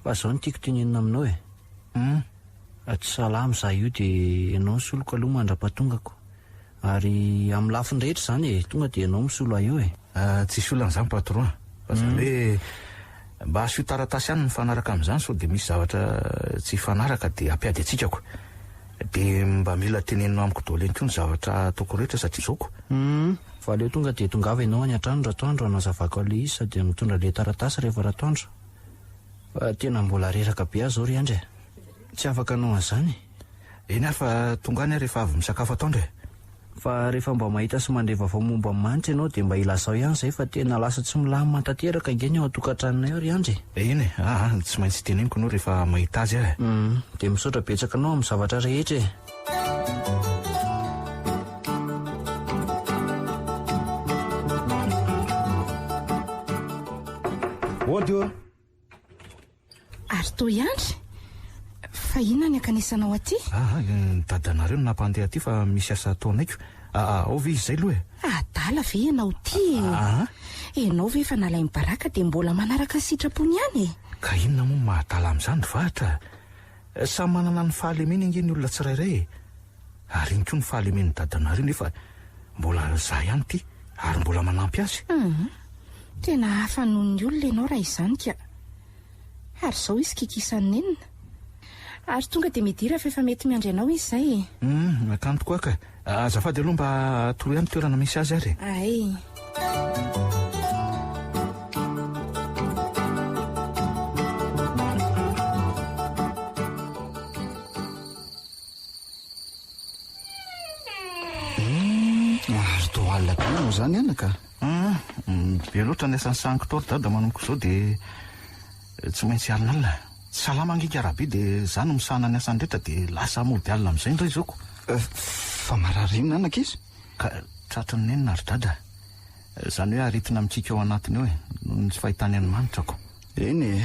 fa zao ny tiako tenenina aminao tsy salamy za io dia ianao soloko aloha mandra-patongako ary amin'ny lafiny rehetra zany tonga dia ianao misolo eo tsisy olan'izany patron fa zany hoe mba asio taratasy ihany mifanaraka amin'izany sao dia misy zavatra tsy fanaraka dia ampiady atsikako dia mba mila teneninao amiko daholo eny koa ny zavatra toko rehetra satria zaoko fa aleo tonga dia tongava ianao any an-trano ratoandro anazavako ale izy sady mitondra le taratasy rehefa ratoandro fa tena mbola reraka be azy zao ry andry tsy afaka anao an'izany eny ary fa tonga any rehefa avy misakafo atoandro fa rehefa mba mahita sy mandreva vao momba manitra ianao dia mba ilazao ihany zay fa tena lasa tsy milamy mantanteraka ingeny ao atokantranonay ao ry andry eny tsy maintsy teneniko anao rehefa mahita azy dia misaotra betsaka anao amin'ny zavatra rehetra odio ary to iandry fa inona ny akanesanao aty dadanareo no nampandeha aty fa misy asa ataonaiko ovy izy zay aloha adala ve ianao ty ianao ve efa nalay mibaraka dia mbola manaraka sitrapony ihany ka inona moa mahadala amin'izany vahatra samy manana ny fahalemena ingeny olona tsirairay ary iny koa ny fahalemeny dadanareo nefa mbola za ihany ty ary mbola manampy azy tena hafa noho ny olona ianao raha izany ka ary zao izy kikisany nenina ary tonga dia midira fa efa mety miandry anao izy zay makanto koa ka azafady aloha mba toro ihany toerana misy azy ary ay ary to alina be nao zany anaka be loatra ny asan'ny sankitoro dada manomoko zao dia tsy maintsy alinalina salama angika arabe dia za no misahana ny asany rehetra dia lasa mody alina amin'izay ndray zaoko fa mararinina anaka izy ka tratra ny nenina ary dada zany hoe aritina mitsika ao anatiny eo noho ny tsy fahitany any-manitrako eny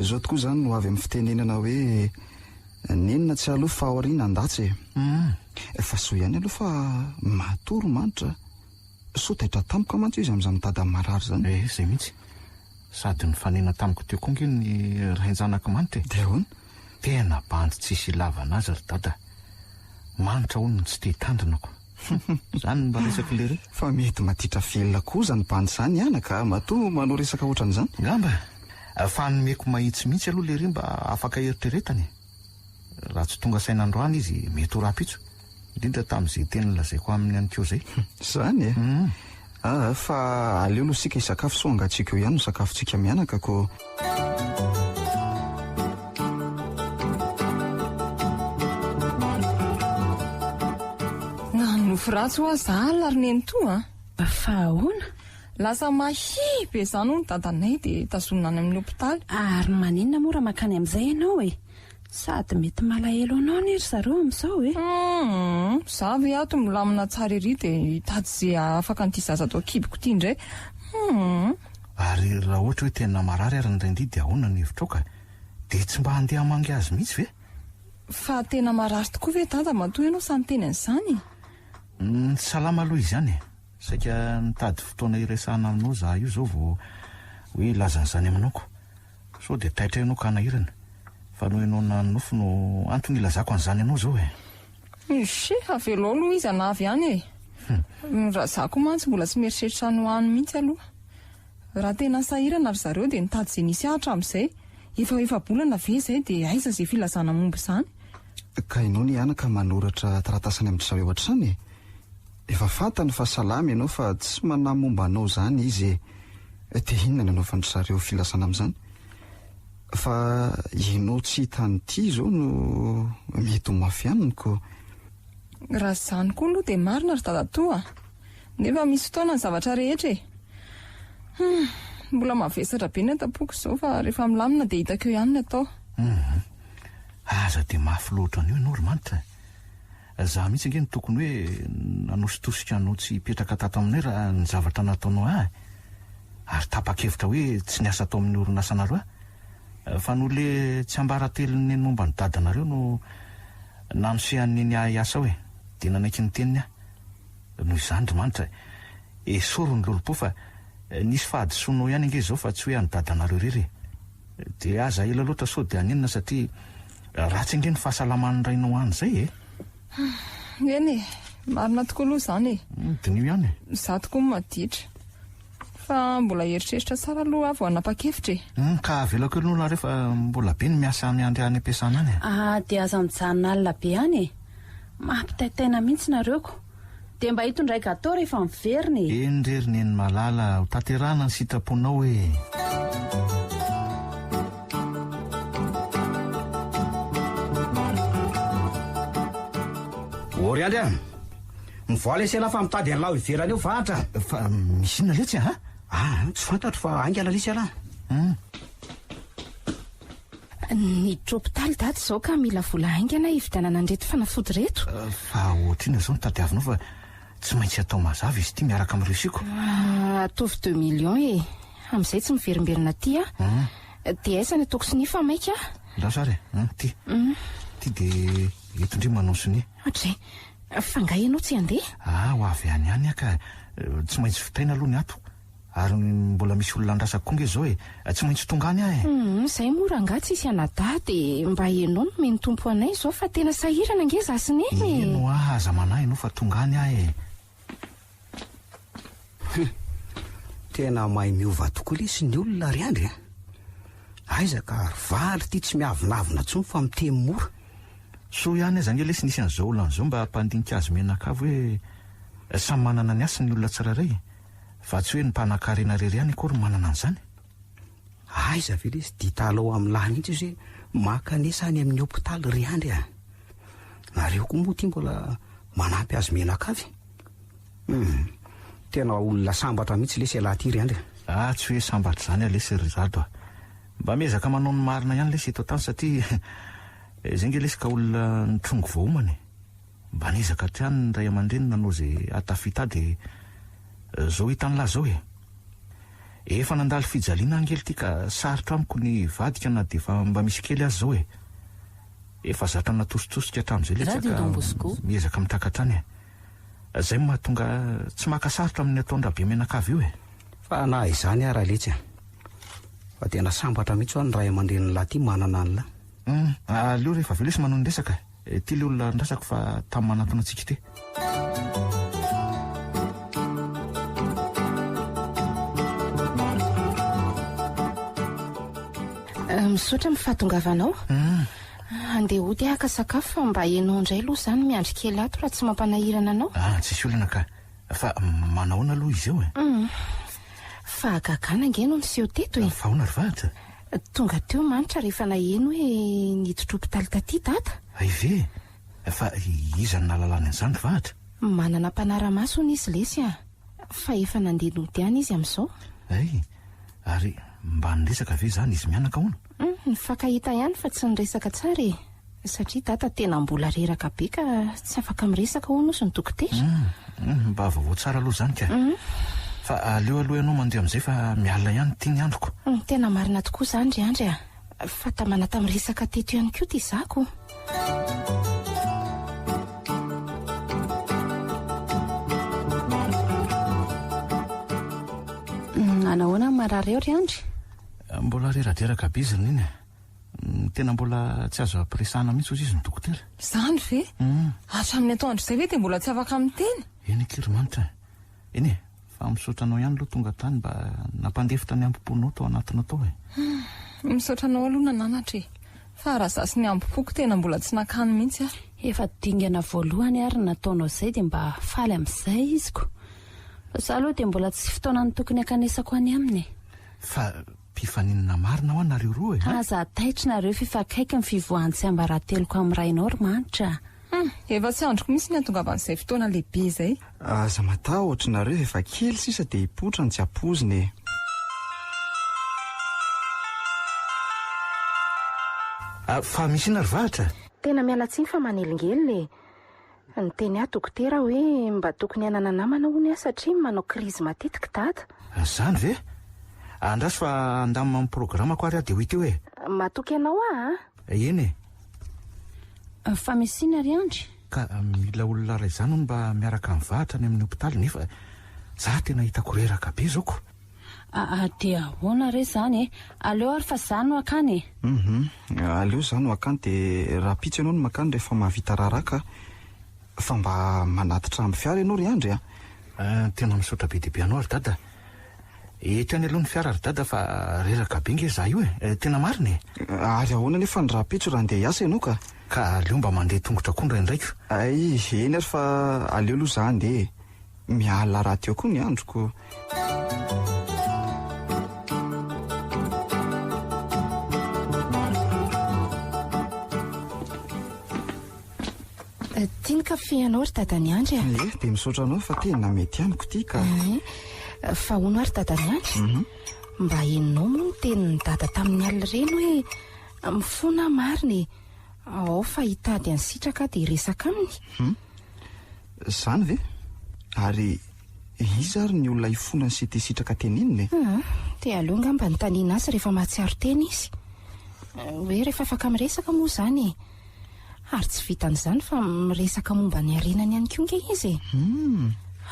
zao tokoa zany no avy amin'ny fitenenana hoe nenina tsy aloha fa aoriana andatsy fa so ihany aloha fa matoro manitra so taitra tampoka mantsy izy amin'izany mitady marary zany zay mihitsy sady ny fanena tamiko teo koa nge ny rainjanaka manitra dia ahoana tena bandy tsisy ilavana azy ry dada manitra hono ny tsy te hitandrinako zany mba resaka lery fa mety matitra velona koa zany bandy zany anaka mato manao resaka ohatran'izany ngamba fa nomeko mahitsy mihitsy aloha lery mba afaka eritreretany raha tsy tonga sain'androany izy mety ho rapitso indrindra tamin'izay teny lazaiko amin'ny any keo zay zany Fa aleo aloha sika hisakafo so angatsika eo ihany no sakafontsika mianaka ko. Nofo ratsy ho azaly ary neny to Fahoana lasa mahi be zany ho ny dadanay dia tazonina any amin'ny hopitaly. Ary maninona mora makany amin'izay ianao e? Sady mety malahelo anao nery zareo amin'izao e. Za ve ato milamina tsara ery dia hitady izay afaka n'ity zaza atao kiboko ity indray. Ary raha ohatra hoe tena marary ary ndraindray dia ahoana ny hevitra ka dia tsy mba handeha hamangy azy mihitsy ve? Fa tena marary tokoa ve dada matoa ianao sa niteny an'izany? Salama aloha izany saika nitady fotoana iresahana aminao za io zao vao hoe lazan'izany aminao so dia taitra ianao ka nahirana fa no ianao nanofo no antony ilazako an'izany ianao zao Ishe avelo aloha izy anavy ihany e. Raha za koa mantsy mbola tsy mieritreritra ny hoany mihitsy aloha. Raha tena sahirana ry zareo dia nitady izay nisy ahatra amin'izay. Efa bolana ve izay dia aiza izay filazana momba izany. Ka ianao ny anaka manoratra taratasany amin'ny zareo hatrany e. Efa fantany fa salamy ianao fa tsy manamomba anao zany izy dia inona ny anaovan'ny zareo filasana amin'izany. Fa ianao tsy hitanyity zao no mety ho mafy aminy raha izany koa aloha dia marina ry dadatoa. Nefa misy fotoana ny zavatra rehetra e. Mbola mavesatra be ny atapoko izao fa rehefa milamina dia hitako eo ihany ny atao. Aza dia mafy loatra an'io ianao ry manitra. Za mihitsy ange ny tokony hoe nanositosika anao tsy hipetraka tato aminay raha ny zavatra nataonao ary tapa-kevitra hoe tsy niasa tao amin'ny orinasanaroa fa no le tsy ambarateliny momba ny dadanareo no nanosehan'ny ny asa hoe dia nanaiky ny teniny noho izany ry manitra esoro ny lolopo fa nisy fahadisoanao ihany ange zao fa tsy hoe any dadanareo rery dia aza ela loatra sao dia aninona satria ratsy ange ny fahasalaman'ny rainao any izay eny marina tokoa aloha izany dinio ihany za tokoa maditra fa mbola eritreritra tsara aloha avy ho anapa-kevitra ka avelako elonola rehefa mbola be ny miasa miandry any am-piasana any dia aza mijanona alina be any mampitaitaina mihitsy nareoko dia mba hitondray gatao rehefa miverina enyreriny eny malala ho tanterana ny sitraponao ory andry mivoala isela fa mitady an'laho iverany eo vahatra fa misy inona letsy tsy fantatro fa angala lisy ala niditra hopitaly dady izao ka mila vola haingana hividanana an'reto fanafody reto fa ohatrina izao nitadiavinao fa tsy maintsy atao mazava izy ity miaraka amin'ireo siko atovy 2 millions amin'izay tsy miverimberina ty dia aiza ny ataoko siny fa maika lasary ty dia etondry manao siny ohatray fa nga ianao tsy handeha ho avy any ihany ka tsy maintsy vitaina aloha ny ato ary mbola misy olona andrasako koa nge zao tsy maintsy tonga any izay mora nga tsy isy anada dia mba ianao no meny tompo anay zao fa tena sahirana nge za sy neny eno aza manahy ianao fa tonga any tena mahay miova tokoa lesy ny olona ry andry aiza ka valy ty tsy miavinavina tsony fa mitemy mora so ihany aza nge lesy nisy an'izao olona an'izao mba hampandinika azy menakavo hoe samy manana ny asa ny olona tsirairay fa tsy hoe ny mpanan-karena rery ihany akory manana an'izany aiza ve lesy ditalao amin'ny lahy mihitsy izy hoe makanesa any amin'ny hopitaly ry andry nareo koa moa ty mbola manampy azy menakavy tena olona sambatra mihitsy lesy alahy ty ry andry tsy hoe sambatra zany lesy rizado mba miezaka manao ny marina ihany lesy eto tany satria zay nge lesy ka olona nitrongo voaomany mba niezaka hatrany ny ray aman-dreny nanao zay atafita dia zao hitan'lahy zao efa nandalo fijaliana angely ty ka sarotra amiko ny vadika na dia efa mba misy kely azy zao efa zatra natositosika hatramin'izay lesy miezaka mitrakatra any zay mahatonga tsy makasarotra amin'ny ataondrabe menakavy io fa na izany ara letsy fa tena sambatra mihitsy ho ny ray aman-dreny lahy ty manana anyla aleo rehefa velesy manao ny resaka ty le olona ndrasako fa tamin'ny manatona antsika ty misaotra mifahatongavanao andeha ody aka sakafo fa mba ianao indray aloha izany miandry kely ato raha tsy mampanahirana anao tsisy olana ka fa manahoana aloha izy eo fa gagana angeno niseho teto e. fa hoana ry vahatra tonga teo manitra rehefa naheno hoe niditra hopitaly taty tata. aive fa izany nalalany an'izany ry vahatra. Manana mpanara-maso izy lesy fa efa nandeha nody any izy amin'izao. ay ary mba niresaka ve zany izy mianaka hono? Nifankahita ihany fa tsy niresaka tsara e, satria tata tena mbola reraka be ka tsy afaka miresaka hono sy ny dokotera. Mba vaovao tsara aloha zany ka. Fa aleo aloha ianao mandeha amin'izay fa mialina ihany tia ny androko. Tena marina tokoa zany ry andry fa tamana tamiresaka teto ihany koa ty zako. Anahoana marary eo ry andry? Mbola reradraraka be izy iny. Tena mbola tsy azo ampiresahana mihitsy izy ny dokotera. Zany ve? Hatramin'ny atoandro izay ve dia mbola tsy afaka miteny? Eny Kirimanitra. Eny fa misaotranao ihany aloha tonga tany mba nampandefitra ny ampoponao tao anatiny tao Misaotranao aloha nananatra e. Fa raha zasy ny ampopoko tena mbola tsy nakany mihitsy Efa dingana voalohany ary nataonao izay dia mba faly amin'izay iziko. Fa aloha dia mbola tsy fotoana ny tokony akanesako any aminy. Fa mpifaninana marina ho anareo roa aza taitrynareo fifakaiky ny fivoahan'ny tsy ambarateloko amin'ny rainao ry manitra. Efa tsy androko mihitsy ny atongavan'izay fotoana lehibe izay. Aza matahotrareo efa kely sisa dia hipotra ny tsy hampoziny. Fa misy ina ry vahatra? Tena mialatsiny fa manelingelina e. Niteny ahy dokotera hoe mba tokony hanana namana hono satria manao krizy matetika tata. Zany ve? Andraso fa andamina amin'ny programako ary dia ho ity hoe matoky ianao eny fa misy ina ry andry? Ka mila olona ray izany hono mba miaraka amin'ny vahatra ny amin'ny hopitaly nefa za tena hitako reraka be zoko. Dia ahoana re zany aleo ary fa za no akany aleo za no akany dia raha pitsy ianao no makany rehefa mahavita raraka fa mba manatitra amin'ny fiara ianao ry andry tena misaotra be dehibe anao ary dada. Eto any aloha ny fiara ry dada fa reraka be nge za io tena marina ary ahoana nefa ny raha pitso raha andeha hiasa ianao ka aleo mba mandeha tongotra koa ndraindraiky. Ay eny ary fa aleo aloha za andeha miala raha teo koa ny androko. Tiany kafe ianao ry dadany andry dia misaotra anao fa tena mety amiko ity ka. Fa hono ary dadany andry mba henonao moa ny tenin'ny dada tamin'ny alina ireny hoe mifona marina ao fa hitady any sitraka dia resaka aminy. Zany ve? Ary iza ary ny olona hifona ny sity sitraka tenininy dia aleo ngamba nytaniana azy rehefa mahatsiaro teny izy hoe rehefa afaka miresaka moa zany ary tsy vitan'izany fa miresaka momba ny arenany ihany koa nge izy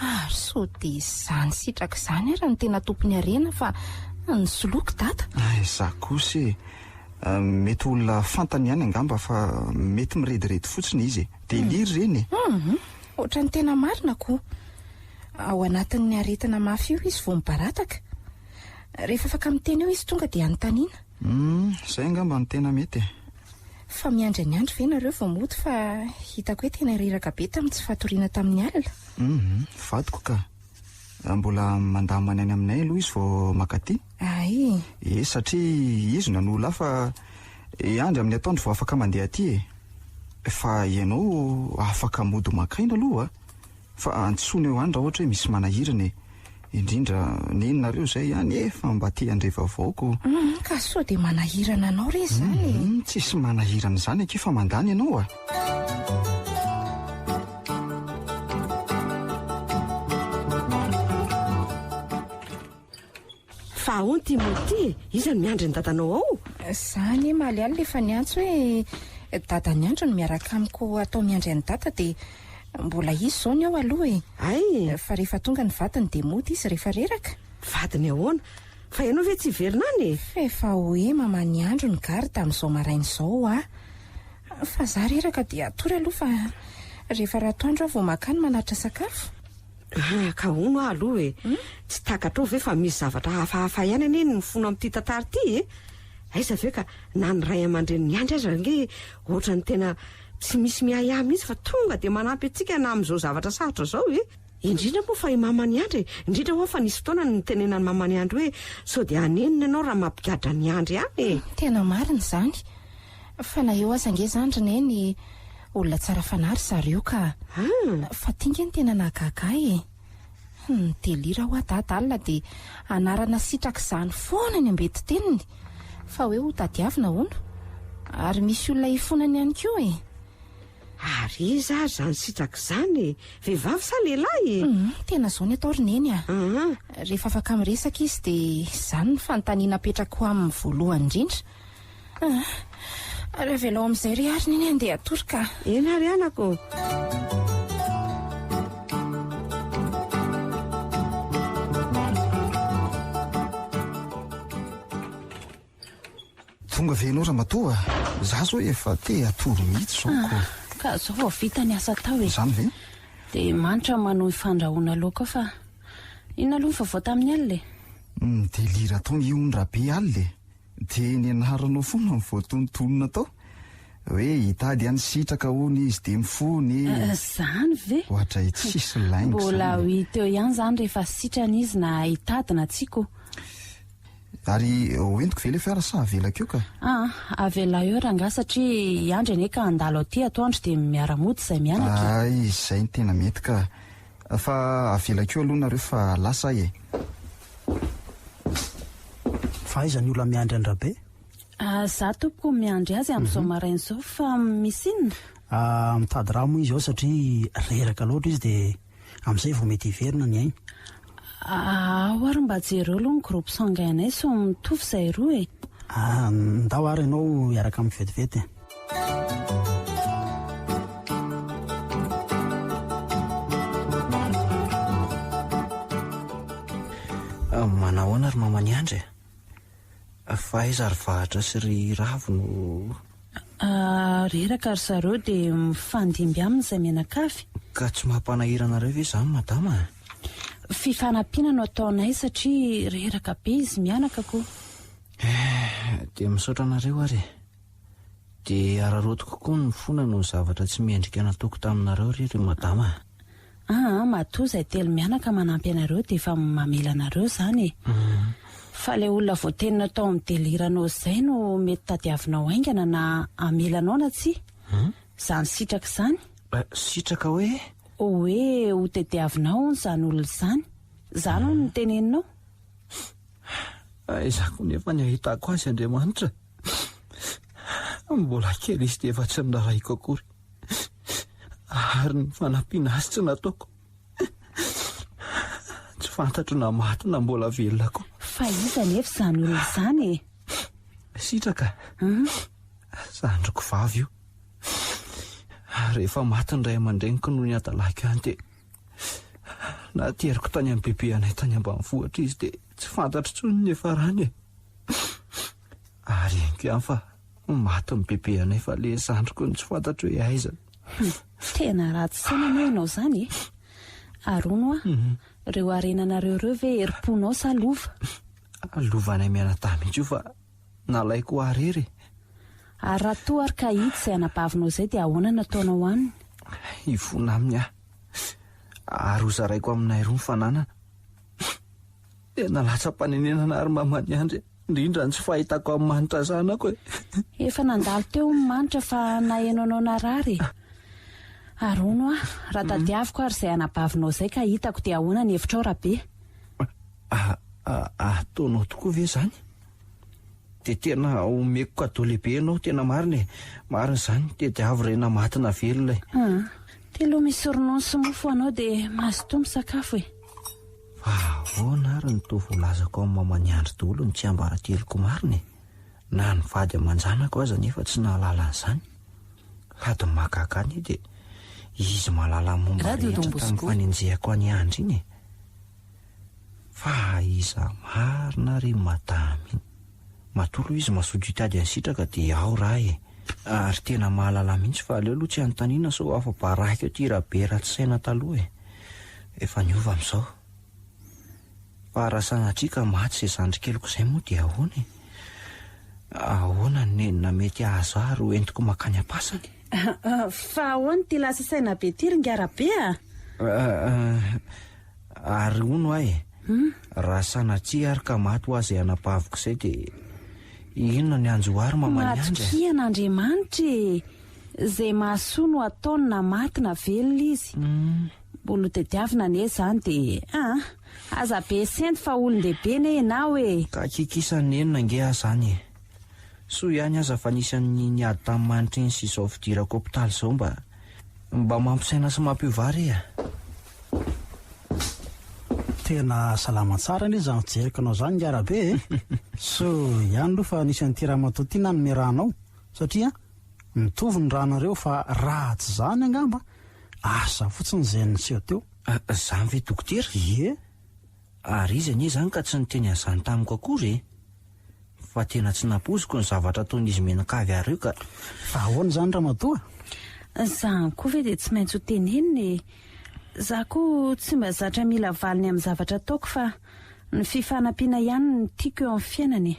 ary so dia izany sitraka izany ary ny tena tompony arena fa ny soloky data. Za kosa mety olona fantany ihany angamba fa mety mirediredy fotsiny izy dia liry reny ohatra ny tena marina koa ao anatin'ny aretina mafy io izy vao mibarataka rehefa afaka miteny eo izy tonga dia anontaniana. Izay angamba ny tena mety fa miandry ny andro ve nareo vao mody fa hitako hoe tena reraka be tamin'ny tsy fatoriana tamin'ny alina. Vadiko ka mbola mandamany any aminay aloha izy vao makaty. Satria izy nan'olona fa andry amin'ny atoandro vao afaka mandeha aty fa ianao afaka mody makaina aloha fa antsoina eo any raha ohatra hoe misy manahirana indrindra nenonareo izay ihany efa mba te handreva vaoko. Ka so dia manahirana anao re zany tsisy manahirana izany ake fa mandany ianao fa ahoana ty moty iza ny miandry ny dadanao ao? Zany malialy lefa niantso hoe dadany andro ny miaraka amiko atao miandry any data dia mbola izy zao ny ao aloha fa rehefa tonga ny vadiny dia mody izy rehefa reraka. Vadiny ahoana? Fa ianao ve tsy verina any efa hoe mamany andro ny gary tamin'izao maraina izao fa za reraka dia atory aloha fa rehefa ratoandro aho vao makany manatra sakafo. Ka hono aloha tsy takatra ve fa misy zavatra hafahafa ihany anie ny mifona amin'ity tantara ity aiza ve ka na ny ray aman-dreny ny andry aza nge ohatra ny tena tsy misy miahiahy mihitsy fa tonga dia manampy antsika na amin'izao zavatra sarotra izao indrindra moa fa i mamany andry indrindra hoa fa nisy fotoana ny tenenany mamany andry hoe sao dia anenina ianao raha mampigadra ny andry any tena marina izany fa na eo aza ange zany rineny olona tsara fanary zareo ka fa tinga ny tena nahagaga telira ho adady alina dia anarana sitraka izany foana ny ambety teniny fa hoe ho tadiavina hono ary misy olona ifonany ihany koa ary iza zany sitraka izany vehivavy sa lehilahy tena zao ny atao rineny rehefa afaka miresaka izy dia izany ny fanontaniana apetraka ho amin'ny voalohany indrindra ary avelao amin'izay ry ary neny andeha atory ka ena ry anako tonga venao ramatoa za zao efa te atoro mihitsy zaoko ka zao vao vita ny asa tao zany ve dia manitra manao ifandrahoana loka fa ina aloha fa vao tamin'ny alina delira tao ny ondra be alina dia ny anaranao foana ny voatonontonona tao hoe hitady any sitraka hony izy dia mifony zany ve ohatra tsisy laingo mbola hiteo ihany zany rehefa sitrana izy na hitadina tsiko ary hoentiko ve le fiara sa avela keo ka avela eo ranga satria andry ane ka andalo aty atoandro dia miara-mody izay mianaka izay ny tena mety ka fa avela keo aloha nareo fa lasa fa iza ny olona miandry andrabe za tompoko miandry azy amin'izao maraina izao fa misy inona mitady raha moa izy ao satria reraka loatra izy dia amin'izay vao mety hiverina ny ainy ary mba jereo aloha ny groupe sangainay so mitovy izay roa ndao ary ianao iaraka amin'ny vetivety manahoana ary mamany andry fa izy ary vahatra sy ry ravo no reraka ry zareo dia mifandimby aminy izay mianakavy ka tsy mampanahirana ve izany madama fifanampiana no ataonay satria reraka be izy mianaka koa dia misaotra anareo ary dia ararotiko koa ny fona no zavatra tsy miendrika nataoko taminareo ry madama matoa izay telo mianaka manampy anareo dia efa mamela anareo izany fa ilay olona voatenina tao amin'ny deliranao izay no mety tadiavinao aingana na amelanao na tsia izany sitraka izany sitraka hoe ho tediavinao izany olona izany izany ho ny teneninao izako nefa ny ahitako azy Andriamanitra mbola kely izy dia efa tsy nirahiko akory ary ny fanampiana azy tsy nataoko tsy fantatro na maty na mbola velona koa fa iza nefa izany olona izany sitraka zandriko vavy io rehefa maty ny ray aman-dreniko no ny adalako ihany dia nateriko tany amin'ny bebe anay tany ambanivohitra izy dia tsy fantatro tsony ny efa rany ary enko ihany fa maty ny bebe anay fa le zandriko ny tsy fantatro hoe aiza tena ratsy saina ianao izany arono reo arenanareo reo ve herim-ponao sa lova lovanay mianadahy mihitsy io fa nalaiko arery ary raha toa ary ka hita izay anabavinao izay dia ahoana nataonao aminy ivona aminy ary hozaraiko aminay roa ny fananana dia nalatsa-panenenana ary mamany andry indrindra ny tsy fahitako amin'ny manitra zanako efa nandalo teo manitra fa nahenao anao narary arono raha tadiaviko ary izay anabavinao izay ka hitako dia ahoana ny hevitrao rahabe ataonao tokoa ve izany dia tena omeko kadao lehibe ianao tena marina marina izany tediavo rena matina velona teloha misy ronono sy mofo anao dia mazotoa misakafo fa ahoana ary ny toa voalazako amin'ny mamany andry daholo ny tsy ambarateloko marina na ny vady aman-janako aza nefa tsy nahalala an'izany lady mahagagany dia izy mahalala momba rehetra tamin'ny fanenjehako any andry iny fa iza marina ry madama iny matolo izy masojo hitady any sitraka dia ao raha ary tena mahalala mihitsy fa aleo aloha tsy anontaniana so afa baraka eo ty rahabe ratsy saina taloha efa niova amin'izao fa raha sanatria ka maty izay zandrikeliko izay moa dia ahoana ny nenina mety ahazo ary ho entiko makany am-pasany fa ahoana ty lasa saina be ty ringarabe Ary ono ahy raha sanatria ary ka maty ho azy anapaviko izay dia inona ny anjoary mamaniandra? Matokian'Andriamanitra izay mahasoa no ataony na maty na velona izy. Mbola tediavina anie izany dia aza be senty fa olon-dehibe ne ianao e. Ka kikisany enina nge aho zany. Soa ihany aza fa nisan'ny niady tamin'ny manitra iny sy izao fidirako hôpitaly izao mba mampisaina sy mampiovahy e. Tena salama tsara anie izany fijeriko anao izany ngiarabe e. So ihany aloha fa nisan'ity raha matotiana ny ranao satria mitovy ny ranareo fa ratsy izany angamba asa fotsiny izay niseho teo. Izany ve dokotera? Ie. Ary izy anie izany ka tsy niteny an'izany tamiko akory e. Fa tena tsy napoziko ny zavatra ataon'izy menakavy ary io ka. Fa ahoana izany ramatoa? Izany koa ve dia tsy maintsy ho tenenina e. Za koa tsy mba zatra mila valiny amin'ny zavatra ataoko fa ny fifanampiana ihany no tiako eo amin'ny fiainany.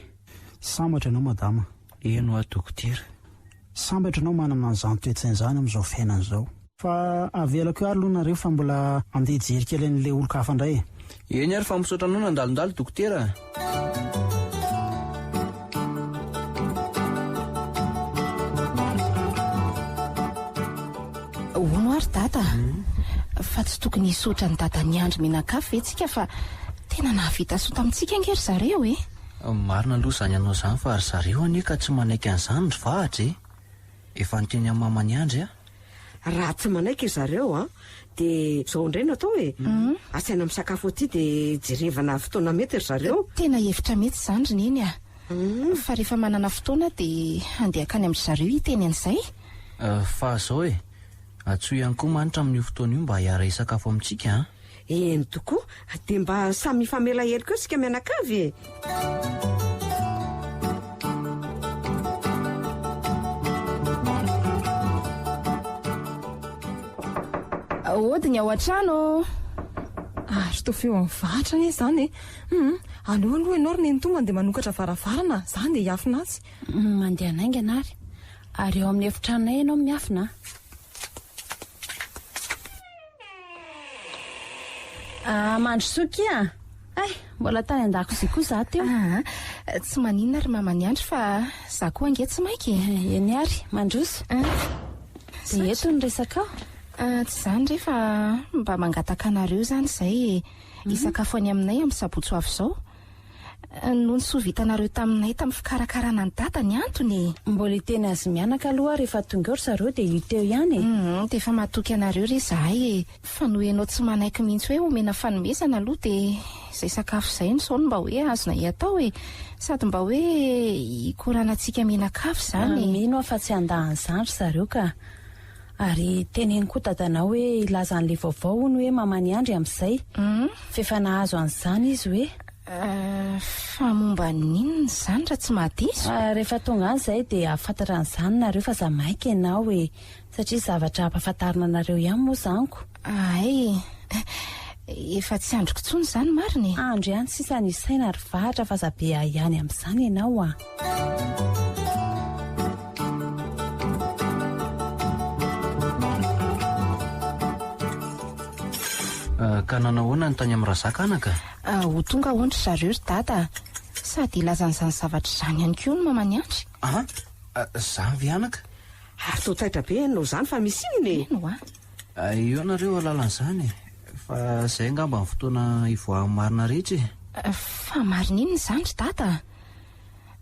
Sambatra ianao madama. Eno aho dokotera. Sambatra ianao manana an'izany toetrany izany amin'izao fiainana izao. Fa avelako eo ary aloha nareo fa mbola andeha hijery kely an'ilay olon-kafa indray e. Eny ary fa misaotra anao nandalondalo dokotera. Ono ary dada fa tsy tokony hisotra ny dada ny andro mihinan-kafa etsika fa tena nahavita soa tamintsika angery zareo e. Marina aloha izany ianao izany fa ary zareo anie ka tsy manaiky an'izany ry vahatra e. Efa niteny amin'ny mamany andry raha tsy manaiky zareo dia izao indray no atao e. Asaina misakafo aty dia jerevana fotoana mety ry zareo. Tena hevitra mety izany ry neny fa rehefa manana fotoana dia andeha akany amin'ny zareo hiteny an'izay. Fa zao e, atsoa ihany koa manitra amin'io fotoana io mba hiara hisakafo amintsika Eny tokoa dia mba samy famela hery koa sika mianakavy e. Ody ny ao an-trano. Ary toa feo amin'ny vahatra anie izany e. Aleo aloha ianao ry neny tonga dia manokatra varavarana izany dia hiafina azy. Mandeha naingana ary eo amin'ny efitranay ianao miafina. Mandrosoa kia mbola tany an-dakozia koa za teo. Tsy maninona ry mamany andro fa za koa ange tsy maiky. Eny ary mandroso. Dia eto ny resaka tsy izany rehefa mba mangataka anareo izany izay hisakafo any aminay amin'ny sabotsy ho avy izao. Noho ny soa vitanareo taminay tamin'ny fikarakarana ny dada ny antony. Mbola hiteny azy mianaka aloha rehefa tonga eo ry zareo dia hita eo ihany dia efa mahatoky anareo re zahay fa noho ianao tsy manaiky mihitsy hoe omena fanomezana aloha dia izay sakafo izay no mba hoe azona hiatao sady mba hoe hikoranantsika menakafo izany. Mino fa tsy andahan'izany ry zareo ka. Ary teneny koa dadanao hoe ilaza an'ilay vaovao hono hoe mamany andry amin'izay. Fefa nahazo an'izany izy hoe fa momba ninona izany raha tsy mahadiso. Rehefa tonga any izay dia afantatra an'izany nareo fa za maika ianao satria zavatra ampahafantarina anareo ihany moa izaniko. Efa tsy androko intsony izany mariny. Andro ihany sisa ny saina ry vahatra fa za be ihany amin'izany ianao Ka nanahoana ny tany amin'ny razaka anaka? Ho tonga ahoana zareo ry dada sady ilazan'izany zavatra izany ihany koa no mamany andry. Izany ve anaka? Ary toa taitra be ianao izany fa misy iny io nareo alalan'izany fa izay ngamba ny fotoana ivoahan'ny marina rehetra fa marina inona izany ry dada?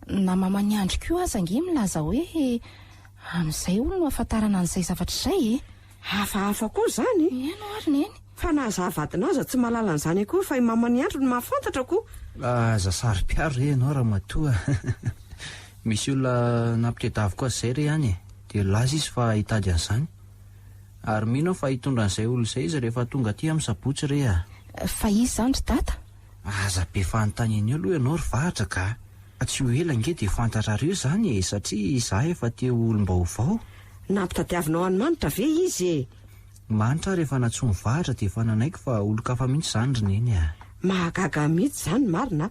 Na mamany andry koa aza ange milaza hoe amin'izay olo no ahafantarana an'izay zavatra izay hafahafa koa izany. Eno ary neny. Fa nahazavadina aza tsy mahalala an'izany koa fa mamany andro no mahafantatra koa. Aza sary-piaro re ianao raha matoa. Misy olona nampitedavy koa izay re ihany dia laza izy fa hitady an'izany. Ary mino fa hitondra an'izay olo izay izy rehefa tonga aty amin'ny sabotsy re Fa izy izany ry dada? Aza be fanontaniana eo aloha ianao ry vahatra ka tsy ho ela nge dia fantatrareo izany satria izaho efa teo olom-baovao. Nampitadiavinao any-manitra ve izy Manitra rehefa natsoa mivahatra dia efa nanaiky fa olo-kafa mihitsy izany ry neny Mahagaga mihitsy izany marina.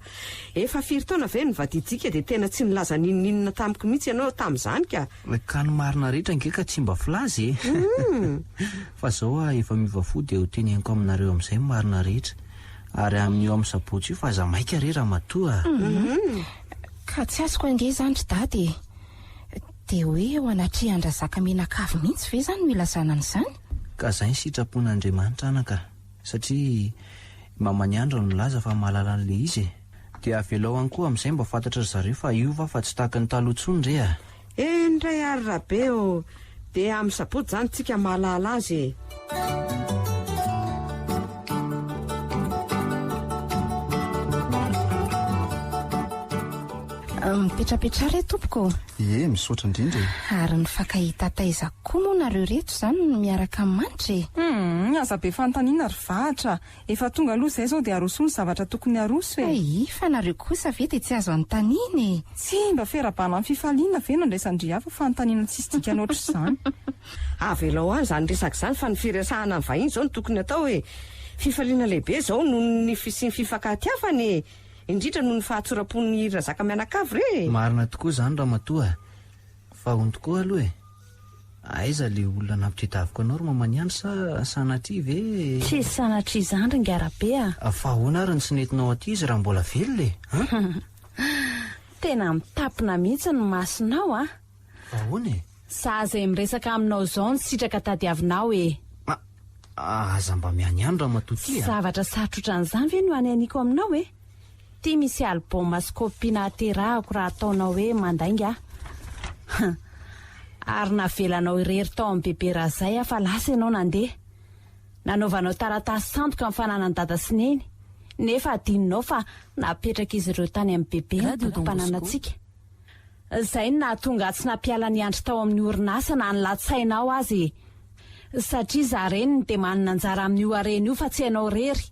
Efa firy taona ve nyvadidika dia tena tsy nilaza ninninona tamiko mihitsy ianao tamin'izany ka. Ka ny marina rehetra ngeka tsy mba filazy fa zao efa mivafo dia ho teneniko aminareo amin'izay marina rehetra ary amin'io amin'ny sabotsy io fa aza maika re raha matoa. Ka tsy azoko ange zany ry dady dia hoe eo anaty andrazaka menakavy mihitsy ve zany no ilazana an'izany? Ka izay ny sitrapon'Andriamanitra anaka satria mamany andro no laza fa mahalala an'ilay izy dia avelao any koa amin'izay mba fantatra zareo fa iova fa tsy tahaka ny taloha intsony re a. Ndray ary rabe o dia amin'ny sabotsy zany tsika mahalala azy. Mipetrapetra re tompoko. Misaotra indrindra. Ary ny fakahita taiza koa moa nareo reto zany no miaraka manitra aza be fantaniana ry vahatra. Efa tonga aloha izay zao dia aroso ny zavatra tokony aroso e. Fa nareo kosa ve dia tsy azo anontaniana tsy mba ferabana amin'ny fifaliana ve nandraisandrihafa fantaniana tsisy dikany ohatr'izany. Avelao any zany resaka izany fa ny firesahana ny vahiny zao no tokony atao hoe fifaliana lehibe zao no ny fisiany fifankatiavany indrindra noho ny fahatsoram-pon'ny razaka mianakavy re. Marina tokoa izany raha matoa fa hony tokoa aloha aiza le olona nampitredaviko anao ry mamany andro sa sanatria ve? Tsy sanatria izany ry ngarabe fa ahoana ary ny tsy nentinao aty izy raha mbola velona tena mitapina mihitsy ny masonao ahoana sa izay miresaka aminao izao ny sitraka tadiavinao aza mba miany andro raha matoty zavatra sarotra ohatran'izany ve no any aniko aminao tia misy alboma sy kopina aterahako raha ataonao hoe mandainga ary navelanao irery tao amin'ny bebe razay fa lasa ianao nandeha nanaovanao taratasy sandoka amin'ny fananan dada sy neny nefa adininao fa napetraka izy ireo tany amin'ny bebe ny bokom-pananantsika izay no nahatonga tsy nampiala ny andro tao amin'ny orinasa na nylatsainao azy satria za reniny dia manana anjara amin'io arena io fa tsy hainao rery.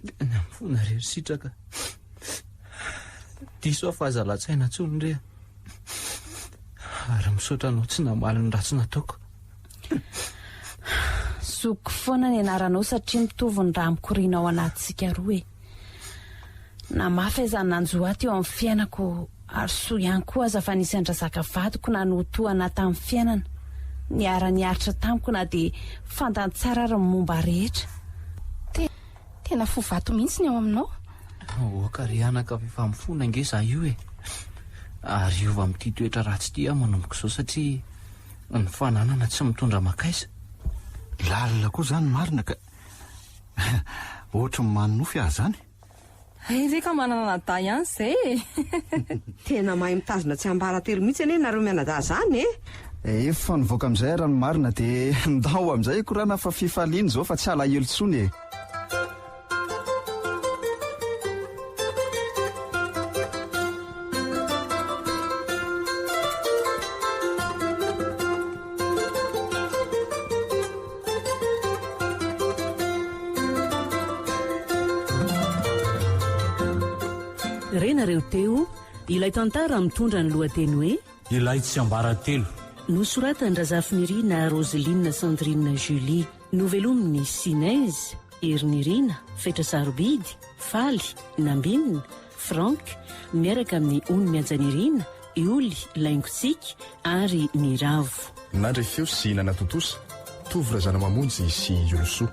Namfona rery sitraka diso fa aza latsaina tsony re ary misaotra anao tsy namaly ny ratsy nataoko. Zoko foana ny anaranao satria mitovy ny raha mikorianao anatintsika roa namafy izany nanjoa aty eo amin'ny fiainako ary soa ihany koa aza fa nisy andrazaka vadiko nanotoana tamin'ny fiainana niara-niaritra tamiko na dia fantany tsara ary momba rehetra. Tena fo vato mihitsy ny ao aminao. Oka ry anaka efa mifona ange za io ary iova amin'ity toetra ratsy ity manomboka izao satria ny fananana tsy mitondra makaisa. Lalina koa zany marina ka ohatra ny manonofy ahy zany. Ve ka manana nada ihany izay tena mahay mitazona tsy ambara telo mihitsy anie nareo mianada zany efa nivoaka amin'izay raha ny marina dia ndao amin'izay korana fa fifaliana zao fa tsy alahelo tsony renareo teo ilay tantara mitondra ny lohateny hoe ilay tsy ambaratelo nosoratany Razafinirina Roseline Sandrine Julie novelominy Sinez Erinirina Fetra Sarobidy Faly Nambinina Frank miaraka amin'ny Ony Mianjanirina Ioly Laingosika ary Miravo nandrefeo sy Nana Totosa Tovy Razana Mamonjy sy Yoloso